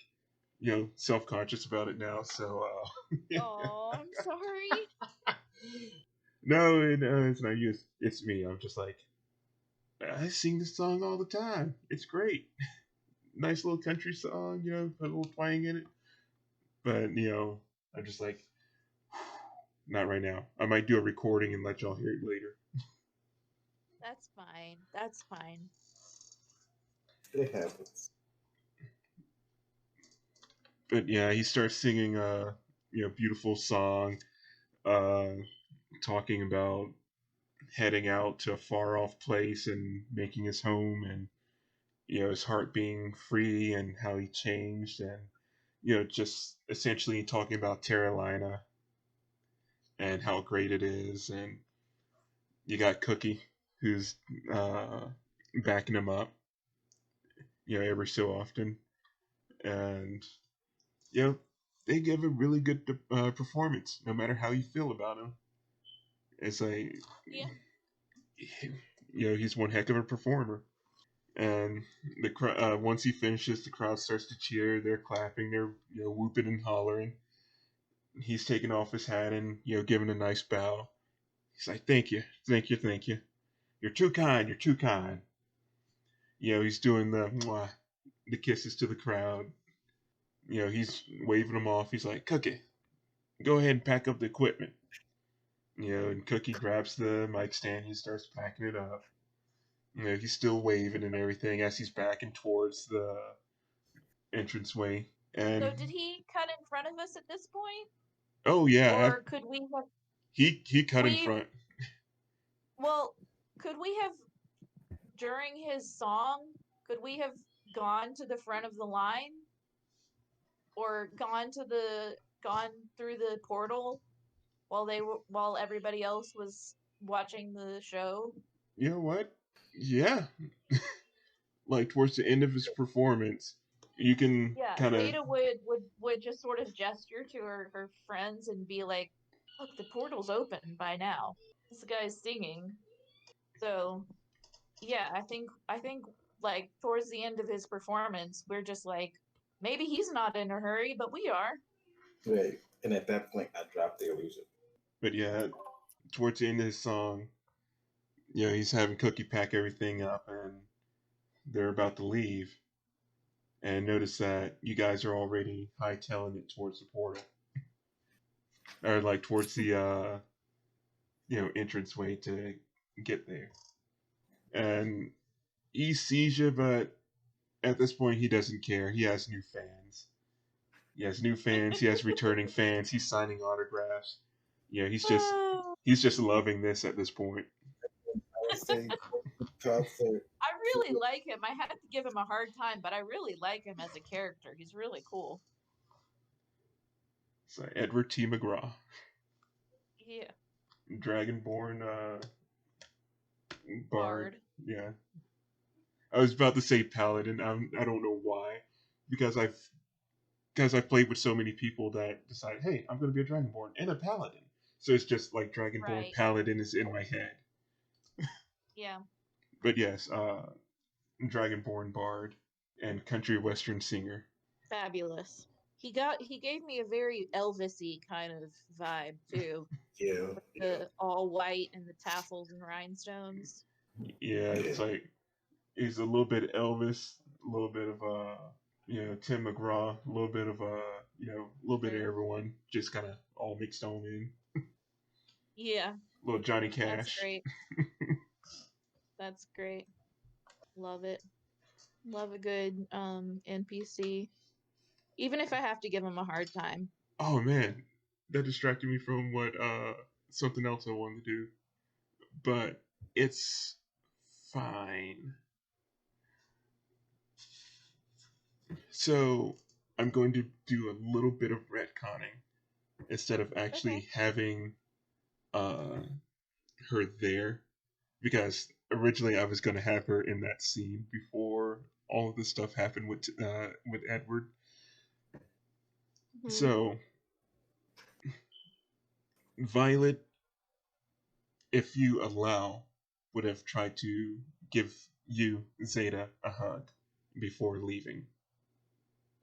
self-conscious about it now. So, Oh, I'm sorry. no, it's not you. It's me. I'm just like, I sing this song all the time. It's great. Nice little country song, put a little twang in it. But, I'm just like, not right now. I might do a recording and let y'all hear it later. That's fine. That's fine. It happens. But yeah, he starts singing a beautiful song, talking about heading out to a far off place and making his home, and his heart being free and how he changed, and just essentially talking about Terralina and how great it is. And you got Cookie, who's backing him up. every so often, and they give a really good performance, no matter how you feel about him. It's like, Yeah. he's one heck of a performer. And once he finishes, the crowd starts to cheer. They're clapping. They're whooping and hollering. He's taking off his hat and giving a nice bow. He's like, "Thank you, thank you, thank you. You're too kind. You're too kind." He's doing the mwah, the kisses to the crowd. He's waving them off. He's like, "Cookie, go ahead and pack up the equipment." And Cookie grabs the mic stand. He starts packing it up. He's still waving and everything as he's backing towards the entranceway. And So did he cut in front of us at this point? oh yeah, Or could we have? he cut in front. Well, could we have, during his song, could we have gone to the front of the line, or gone through the portal while everybody else was watching the show? You know what? Yeah. Like towards the end of his performance, you can kind of. Zaida would just sort of gesture to her friends and be like, "Look, the portal's open by now. This guy's singing." So, yeah, I think like towards the end of his performance, we're just like, maybe he's not in a hurry, but we are. Right. And at that point, I dropped the illusion. But yeah, towards the end of his song, he's having Cookie pack everything up, and they're about to leave. And notice that you guys are already hightailing it towards the portal, or like towards the entranceway to get there. And he sees you, but at this point, he doesn't care. He has new fans. He has new fans. He has returning fans. He's signing autographs. He's just loving this at this point. I was saying, I really like him. I had to give him a hard time, but I really like him as a character. He's really cool. It's like Edward T. McGraw. Yeah. Dragonborn Bard. Bard. Yeah. I was about to say Paladin. I don't know why. Because I've played with so many people that decide, hey, I'm going to be a Dragonborn and a Paladin. So it's just like Dragonborn Right. Paladin is in my head. Yeah. But yes, Dragonborn Bard and country western singer. Fabulous. He gave me a very Elvis-y kind of vibe too. Yeah. With the all white and the tassels and rhinestones. Yeah, it's like he's a little bit Elvis, a little bit of Tim McGraw, a little bit of a little bit of everyone, just kind of all mixed on in. Yeah. Little Johnny Cash. That's great. That's great. Love it. Love a good NPC. Even if I have to give him a hard time. Oh man, that distracted me from what something else I wanted to do. But it's fine. So I'm going to do a little bit of retconning instead of actually having her there, because originally I was going to have her in that scene before all of this stuff happened with Edward. Mm-hmm. So Violet, if you allow, would have tried to give you, Zaida, a hug before leaving.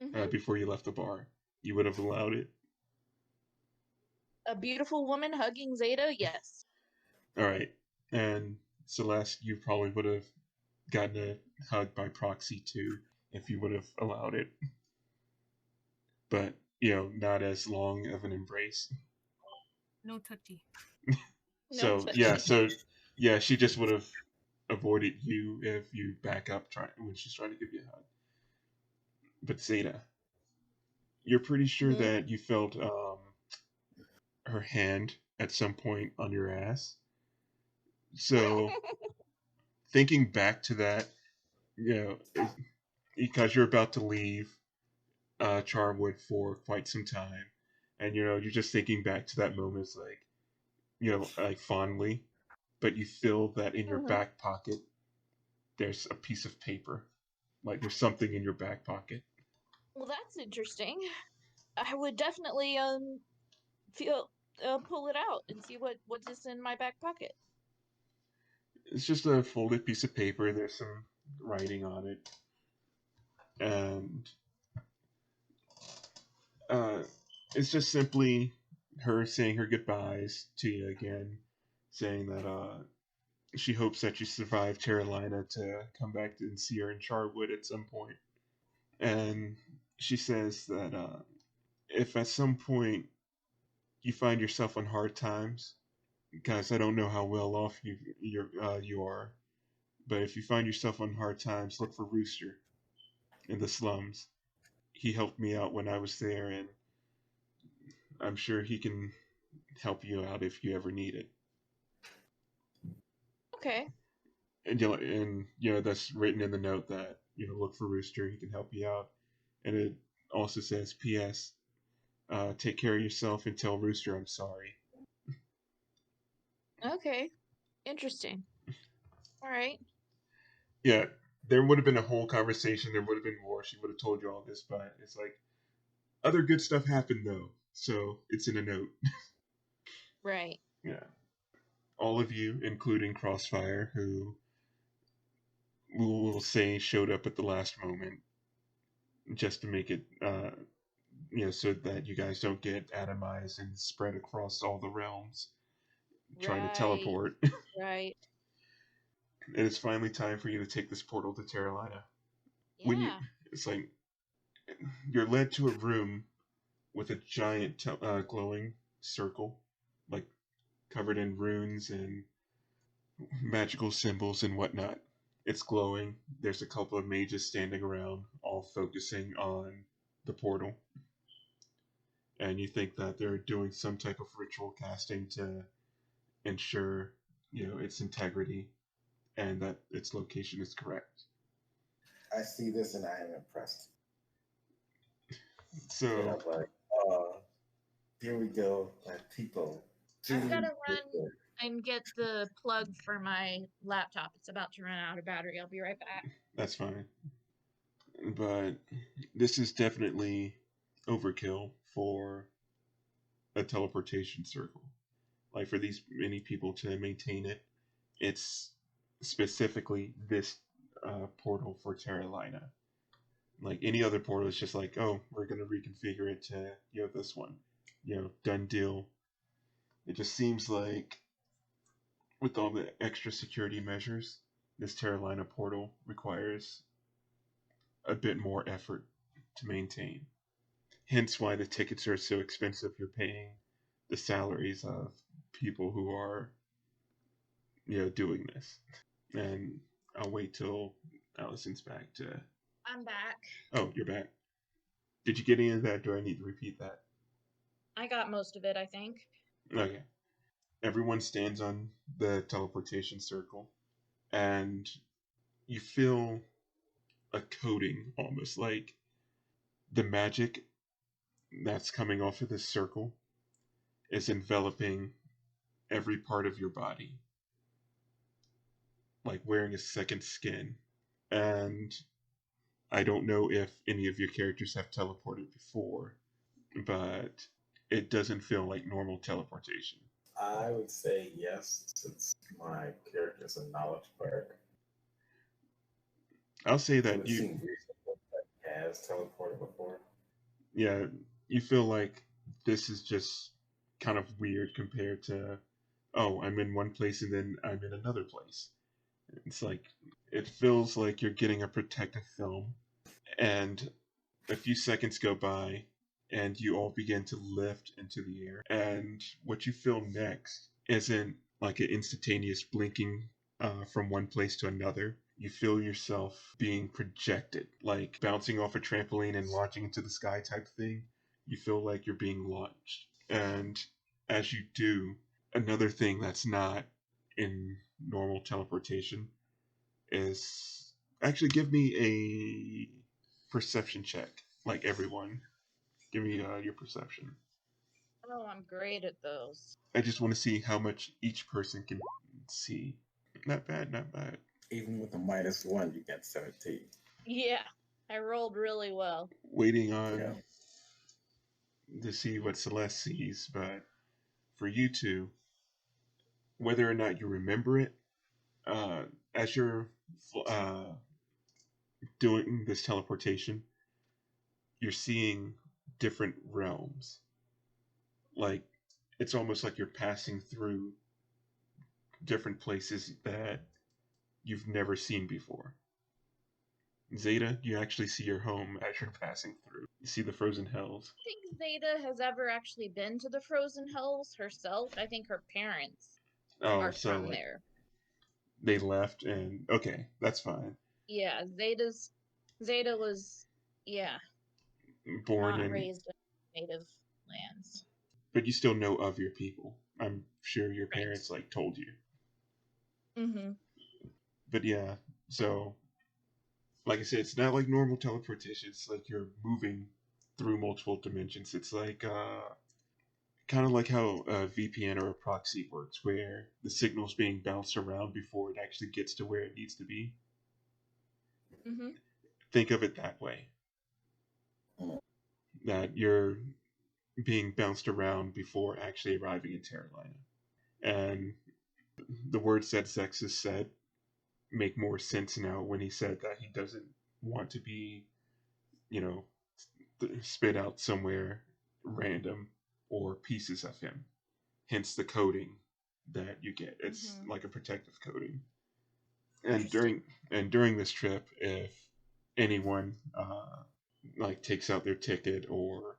Mm-hmm. Before you left the bar. You would have allowed it? A beautiful woman hugging Zaida? Yes. Alright. And Celeste, you probably would have gotten a hug by proxy too, if you would have allowed it. But, not as long of an embrace. No touchy. She just would have avoided you if you back up when she's trying to give you a hug. But Zaida, you're pretty sure that you felt her hand at some point on your ass. So, thinking back to that, because you're about to leave Charwood for quite some time, and you're just thinking back to that moment, it's like, like fondly, but you feel that in your back pocket there's a piece of paper, like there's something in your back pocket. Well, that's interesting. I would definitely pull it out and see what's in my back pocket. It's just a folded piece of paper. There's some writing on it, and it's just simply her saying her goodbyes to you again, saying that she hopes that you survive Terralina to come back and see her in Charwood at some point. And she says that if at some point you find yourself on hard times, guys, I don't know how well off you are, but if you find yourself on hard times, look for Rooster in the slums. He helped me out when I was there, and I'm sure he can help you out if you ever need it. Okay. And that's written in the note that look for Rooster. He can help you out, and it also says, "P.S. Take care of yourself and tell Rooster I'm sorry." Okay. Interesting. All right. Yeah, there would have been a whole conversation. There would have been more. She would have told you all this, but it's like other good stuff happened though, so it's in a note. Right. Yeah. All of you, including Crossfire, who we'll say showed up at the last moment just to make it, so that you guys don't get atomized and spread across all the realms trying to teleport. Right. And it's finally time for you to take this portal to Terralina. Yeah. It's like you're led to a room with a giant glowing circle, like covered in runes and magical symbols and whatnot. It's glowing. There's a couple of mages standing around, all focusing on the portal. And you think that they're doing some type of ritual casting to ensure, its integrity and that its location is correct. I see this and I am impressed. So I'm like, here we go, people. I've got to run and get the plug for my laptop. It's about to run out of battery. I'll be right back. That's fine. But this is definitely overkill for a teleportation circle. Like for these many people to maintain it, it's specifically this portal for Terralina. Like any other portal, it's just like, oh, we're gonna reconfigure it to this one, done deal. It just seems like with all the extra security measures, this Terralina portal requires a bit more effort to maintain. Hence why the tickets are so expensive. You're paying the salaries of people who are, doing this. And I'll wait till Allison's back to... I'm back. Oh, you're back. Did you get any of that? Do I need to repeat that? I got most of it, I think. Okay. Everyone stands on the teleportation circle, and you feel a coating, almost like the magic that's coming off of this circle is enveloping every part of your body, like wearing a second skin. And I don't know if any of your characters have teleported before, but it doesn't feel like normal teleportation. I would say yes, since my character is a knowledge cleric. I'll say that it seems reasonable that he has teleported before. Yeah, you feel like this is just kind of weird compared to, oh, I'm in one place and then I'm in another place. It's like, it feels like you're getting a protective film, and a few seconds go by, and you all begin to lift into the air. And what you feel next isn't like an instantaneous blinking from one place to another. You feel yourself being projected, like bouncing off a trampoline and launching into the sky type thing. You feel like you're being launched. And as you do, another thing that's not in normal teleportation is... Actually, give me a perception check, like everyone. Give me your perception. Oh, I'm great at those. I just want to see how much each person can see. Not bad, not bad. Even with a -1, you get 17. Yeah, I rolled really well. waiting on Yeah. to see what Celeste sees, but for you two, whether or not you remember it, uh, as you're uh, doing this teleportation, you're seeing different realms. Like, it's almost like you're passing through different places that you've never seen before. Zaida, you actually see your home as you're passing through. You see the frozen hells. I think Zaida has ever actually been to the Frozen Hills herself. I think her parents Oh, are so from like there. they left, and okay, that's fine. Yeah, Zaida was, yeah, Born not in, raised in native lands. but you still know of your people. I'm sure your Right. parents like told you. Mm-hmm. But yeah, so like I said, it's not like normal teleportation. It's like you're moving through multiple dimensions. It's like kind of like how a VPN or a proxy works, where the signal's being bounced around before it actually gets to where it needs to be. Mm-hmm. Think of it that way. That you're being bounced around before actually arriving in Terralina. And the words that Zexus said make more sense now when he said that he doesn't want to be, you know, spit out somewhere random or pieces of him. Hence the coding that you get. It's like a protective coating. And during this trip, if anyone like takes out their ticket or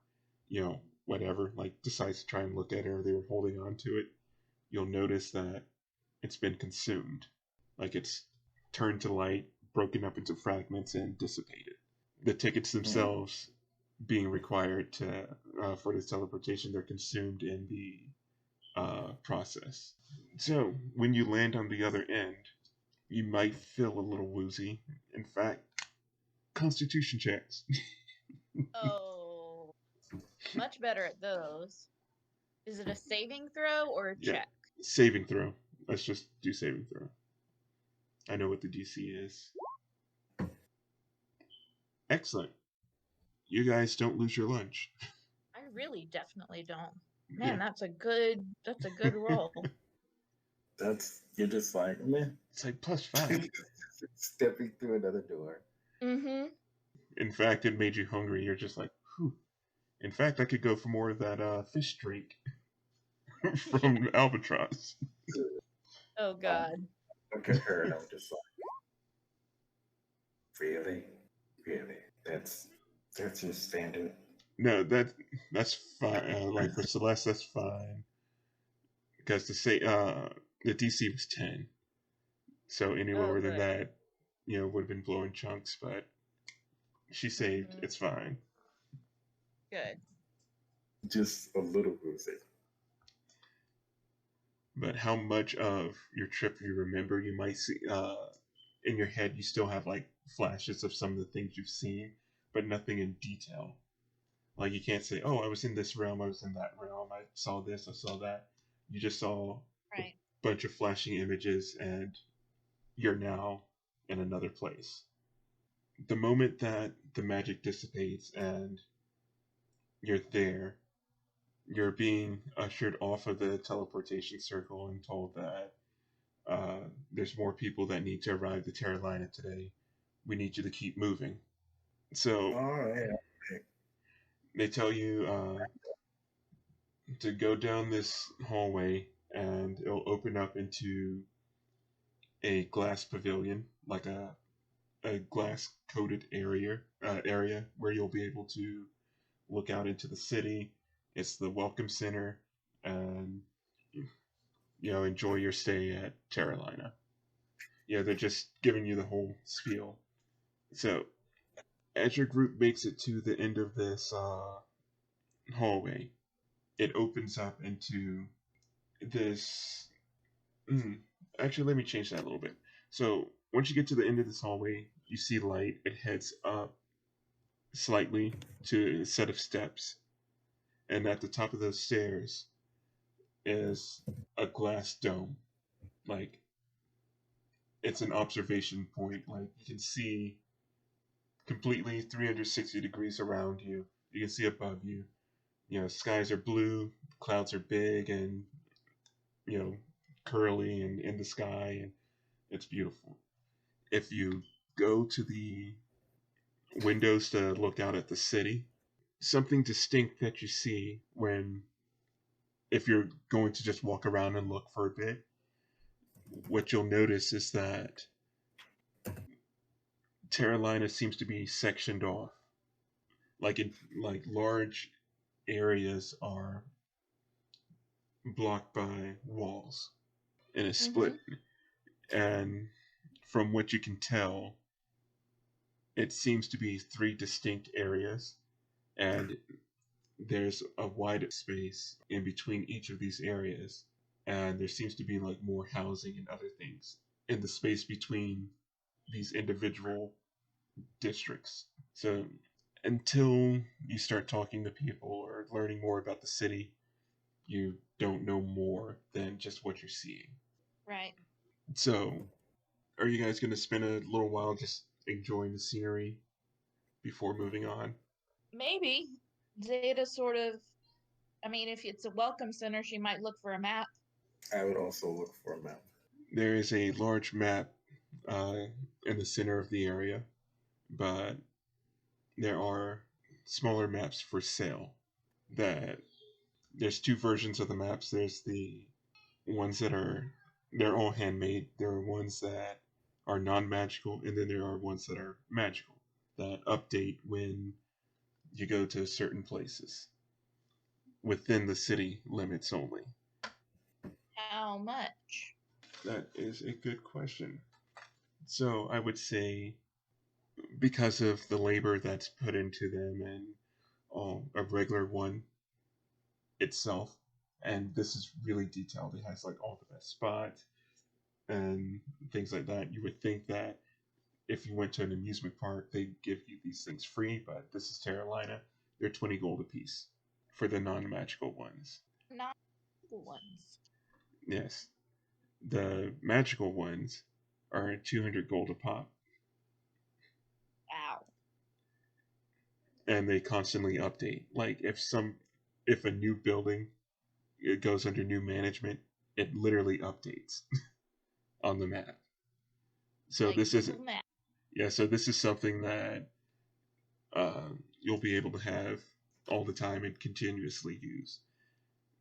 whatever, like decides to try and look at it or they're holding on to it, you'll notice that it's been consumed. Like it's turned to light, broken up into fragments, and dissipated. The tickets themselves being required to for this teleportation, they're consumed in the process. So when you land on the other end, you might feel a little woozy. In fact, Constitution checks. Oh, much better at those. Is it a saving throw or a Yeah. check? Saving throw. Let's just do saving throw. I know what the DC is. Excellent. You guys don't lose your lunch. I really definitely don't. Man, that's a good roll. You're just like, man, It's like +5. stepping through another door. Mm-hmm. In fact, it made you hungry. You're just like, whew. In fact, I could go for more of that fish drink from Albatross. Oh God. Look at her, and I'm just like, really? That's your standard. No, that's fine. Like for Celeste, that's fine because the DC was 10, so any lower than that, would have been blowing chunks. But she saved. It's fine. Good. Just a little woozy. But how much of your trip you remember? You might see in your head. You still have like flashes of some of the things you've seen, but nothing in detail. Like you can't say, "Oh, I was in this realm. I was in that realm. I saw this. I saw that." You just saw a bunch of flashing images, and you're now in another place. The moment that the magic dissipates and you're there, you're being ushered off of the teleportation circle and told that there's more people that need to arrive to Terralina today. We need you to keep moving. So they tell you to go down this hallway and it'll open up into a glass pavilion, like a glass coated area where you'll be able to look out into the city. It's the welcome center, and enjoy your stay at Terralina. They're just giving you the whole spiel. So as your group makes it to the end of this hallway, it opens up into this. Actually, let me change that a little bit. So once you get to the end of this hallway, you see light. It heads up slightly to a set of steps, and at the top of those stairs is a glass dome. Like it's an observation point. Like you can see completely 360 degrees around you. You can see above you. Skies are blue, clouds are big and, curly and in the sky, and it's beautiful. If you go to the windows to look out at the city, something distinct that you see if you're going to just walk around and look for a bit, what you'll notice is that Terralina seems to be sectioned off. Like large areas are blocked by walls in a split. And from what you can tell, it seems to be 3 distinct areas, and there's a wide space in between each of these areas, and there seems to be like more housing and other things in the space between these individual districts. So until you start talking to people or learning more about the city, you don't know more than just what you're seeing. Right. So, are you guys going to spend a little while just enjoying the scenery before moving on? Maybe. Zaida sort of, if it's a welcome center, she might look for a map. I would also look for a map. There is a large map in the center of the area, but there are smaller maps for sale. There's 2 versions of the maps. There's the ones they're all handmade. There are ones that are non-magical, and then there are ones that are magical that update when you go to certain places within the city limits only. How much? That is a good question. So I would say, because of the labor that's put into them and a regular one itself, and this is really detailed. It has like all the best spots and things like that. You would think that if you went to an amusement park, they'd give you these things free, but this is Terralina. They're 20 gold apiece for the non-magical ones. Non-magical ones? Yes. The magical ones are 200 gold a pop. Wow. And they constantly update. Like if a new building it goes under new management, it literally updates on the map. So like this isn't map. Yeah, so this is something that you'll be able to have all the time and continuously use.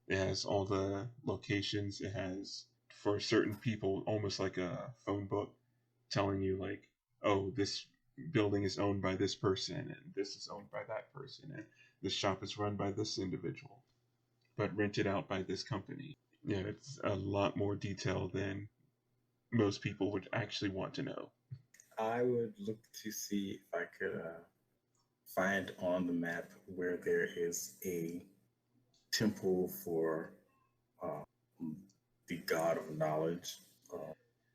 It has all the locations. It has, for certain people, almost like a phone book telling you like, oh, this building is owned by this person, and this is owned by that person, and this shop is run by this individual, but rented out by this company. Yeah, it's a lot more detailed than most people would actually want to know. I would look to see if I could find on the map where there is a temple for the god of knowledge,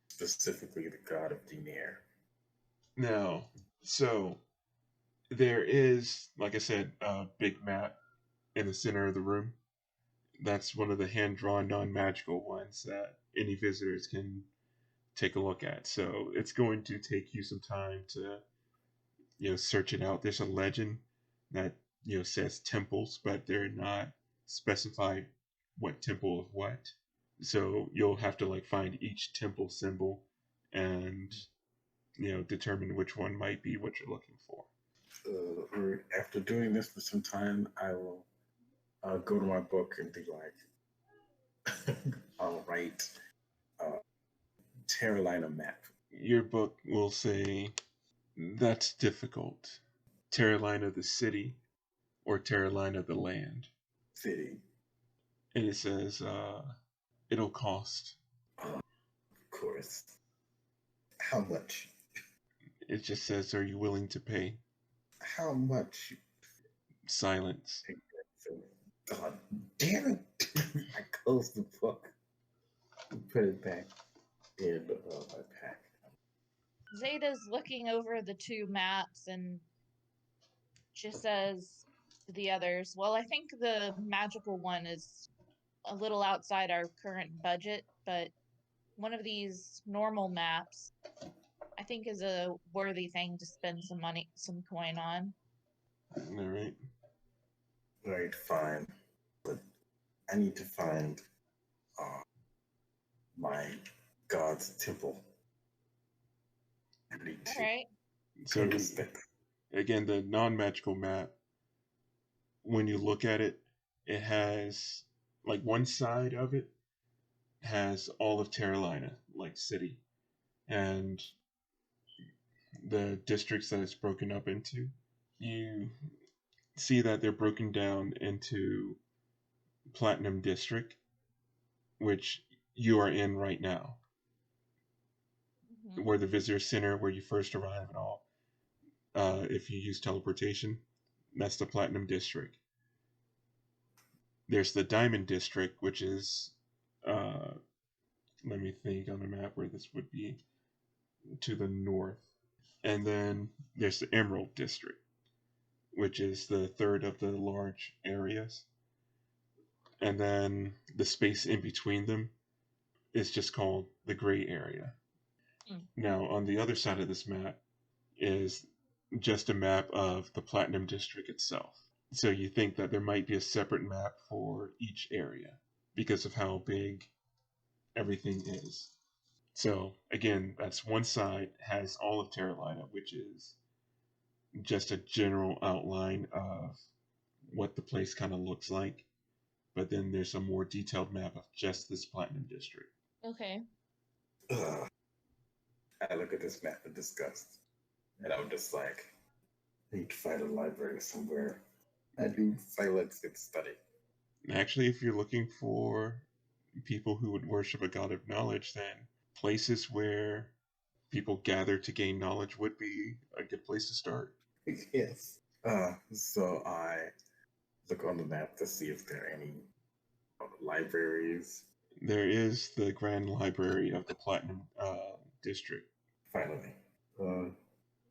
specifically the god of Dinar. Now, so there is, like I said, a big map in the center of the room. That's one of the hand-drawn non-magical ones that any visitors can take a look at. So it's going to take you some time to, search it out. There's a legend that, says temples, but they're not specified what temple of what. So you'll have to like find each temple symbol and, determine which one might be what you're looking for. After doing this for some time, I will go to my book and be like, all right, Terralina map. Your book will say, that's difficult. Terralina the city or Terralina the land. City. And it says, it'll cost. Of course. How much? It just says, are you willing to pay? How much? Silence. God damn it! I closed the book and put it back in my pack. Zaida's looking over the 2 maps and just says to the others, well, I think the magical one is a little outside our current budget, but one of these normal maps I think is a worthy thing to spend some coin on. All right. Right, fine. But I need to find my god's temple. I need All to right. So take a step. again, the non-magical map, when you look at it, it has like one side of it has all of Terralina, like city, and the districts that it's broken up into. You see that they're broken down into Platinum District, which you are in right now, Mhm. where the visitor center where you first arrive and all. If you use teleportation, that's the Platinum District. There's the Diamond District, which is, let me think on the map where this would be, to the north. And then there's the Emerald District, which is the third of the large areas. And then the space in between them is just called the gray area. Mm. Now, on the other side of this map is just a map of the Platinum District itself. So you think that there might be a separate map for each area because of how big everything is. So again, that's one side has all of Terralina, which is just a general outline of what the place kind of looks like. But then there's a more detailed map of just this Platinum District. Okay. Ugh. I look at this map in disgust, and I'm just like, I need to find a library somewhere. I do silence and study. Actually, if you're looking for people who would worship a god of knowledge, then places where people gather to gain knowledge would be a good place to start. Yes. So I look on the map to see if there are any libraries. There is the Grand Library of the Platinum District. Finally,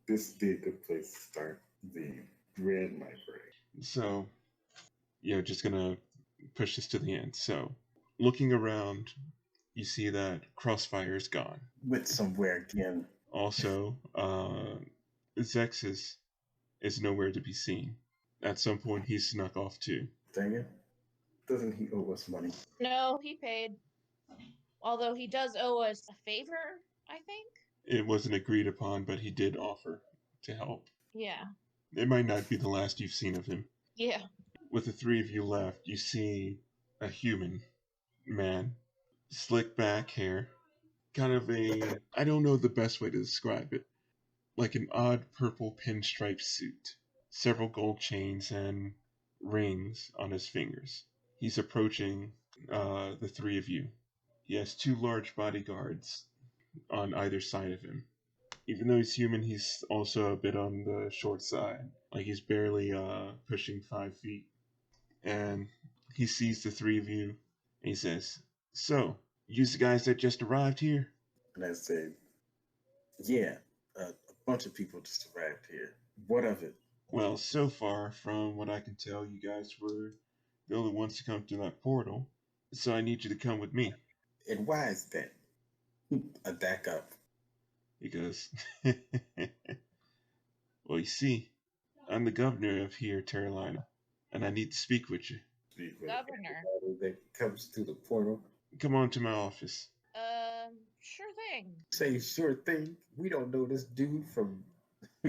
this would be a good place to start. The Grand Library. So, just gonna push this to the end. So, looking around, you see that Crossfire is gone. Went somewhere again. Also, Zexus is nowhere to be seen. At some point, he snuck off too. Dang it. Doesn't he owe us money? No, he paid. Although he does owe us a favor, I think. It wasn't agreed upon, but he did offer to help. Yeah. It might not be the last you've seen of him. Yeah. With the three of you left, you see a human man, slick back hair, kind of I don't know the best way to describe it, like an odd purple pinstripe suit, several gold chains and rings on his fingers. He's approaching the three of you. He has two large bodyguards on either side of him. Even though he's human, he's also a bit on the short side. Like he's barely pushing 5 feet. And he sees the three of you and he says, "So, you the guys that just arrived here?" And I said, yeah, a bunch of people just arrived here. What of it? Well, so far, from what I can tell, you guys were the only ones to come through that portal. So I need you to come with me. And why is that? I back up. He goes, "Well, you see, I'm the governor of here, Terralina, and I need to speak with you. Speak with Governor. everybody that comes through the portal. Come on to my office." Sure thing. Say sure thing. We don't know this dude from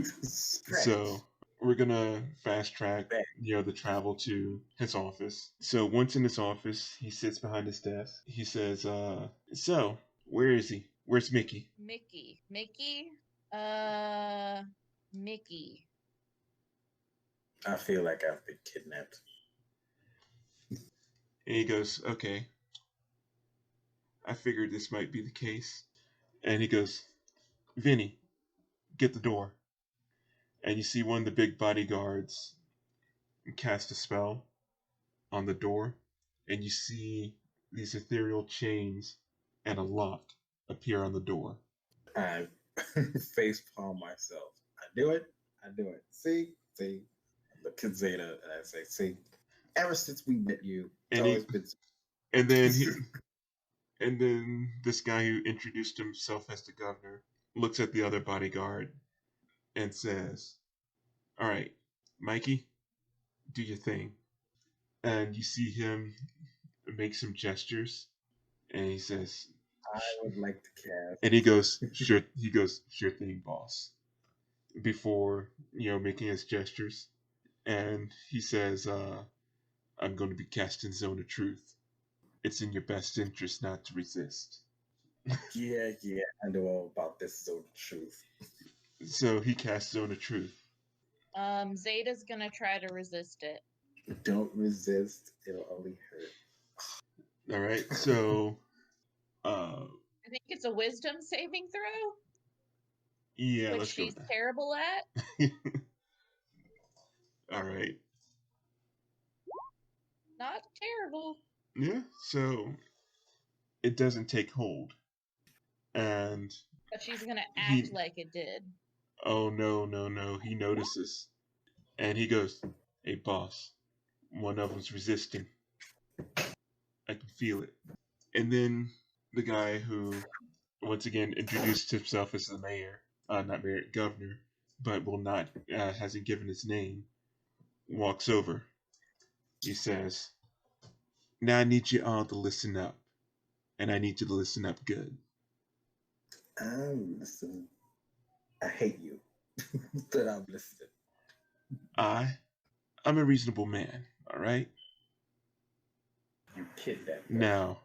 scratch. So we're gonna fast track, the travel to his office. So once in his office, he sits behind his desk. He says, "So where is he? Where's Mickey?" Mickey. Mickey. I feel like I've been kidnapped. And he goes, "Okay, I figured this might be the case." And he goes, "Vinny, get the door." And you see one of the big bodyguards cast a spell on the door, and you see these ethereal chains and a lock appear on the door. I face palm myself. I do it. See. I look at Zaida and I say, see, ever since we met you, it's And always been. and then and then this guy who introduced himself as the governor looks at the other bodyguard and says, "All right, Mikey, do your thing." And you see him make some gestures, and he says, I would like to cast. and he goes, "Sure." He goes, "Sure thing, boss." Before making his gestures, and he says, "I'm going to be casting Zone of Truth. It's in your best interest not to resist." Yeah, I know all about this Zone of Truth. So he casts Zone of Truth. Zaida's gonna try to resist it. Don't resist; it'll only hurt. All right, so I think it's a wisdom saving throw, yeah, which let's go she's with terrible at. that. All right, Not terrible. yeah, so it doesn't take hold, and But she's gonna He- act like it did. oh no, he notices, and he goes, "Hey, boss, one of them's resisting. I can feel it." And then the guy who, once again, introduced himself as the mayor, not mayor, governor, but will not, hasn't given his name, walks over. He says, "Now I need you all to listen up, and I need you to listen up good. I'm listening. I hate you, but I'm listening. I'm a reasonable man, all right? You kidnapped me. Now,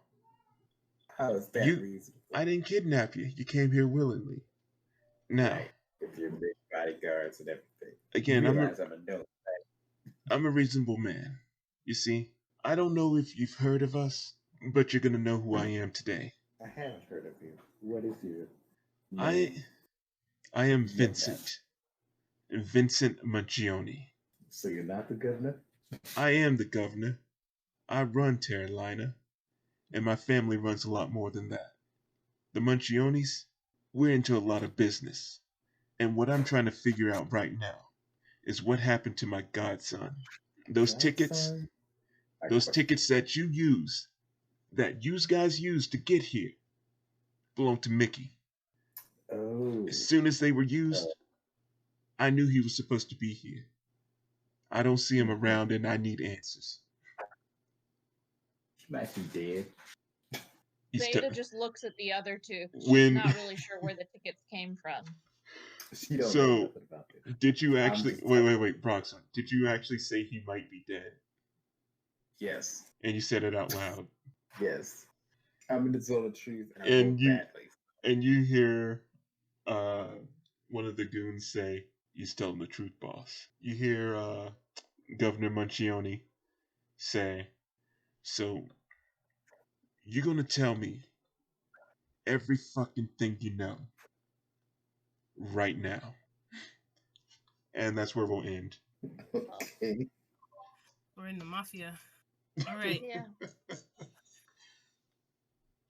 How is that you- reasonable? I didn't kidnap you. You came here willingly. Now, Right, with your big bodyguards and everything. again, you I'm realize I'm a gnome. a reasonable man. You see, I don't know if you've heard of us, but you're gonna know who I am today. I haven't heard of you. What is your I name? am What Vincent. Vincent Mangione. So you're not the governor? I am the governor. I run Terralina, and my family runs a lot more than that. The Manchiones, we're into a lot of business, and what I'm trying to figure out right now is what happened to my godson. Those tickets, Godson? those tickets that you used, that you guys used to get here, belong to Mickey. Oh. As soon as they were used, I knew he was supposed to be here. I don't see him around, and I need answers. He might be dead. He's Zaida just looks at the other two. She's When- not really sure where the tickets came from. She don't So- know nothing about this. Did you actually just- wait, Broxim? Did you actually say he might be dead? Yes. And you said it out loud. Yes. I'm in the Zone of Truth and I And roll you- badly. And you hear one of the goons say, "He's telling the truth, boss." You hear Governor Manchione say, "So you're gonna tell me every fucking thing you know right now." And that's where we'll end. Okay. We're in the mafia. All right. Yeah.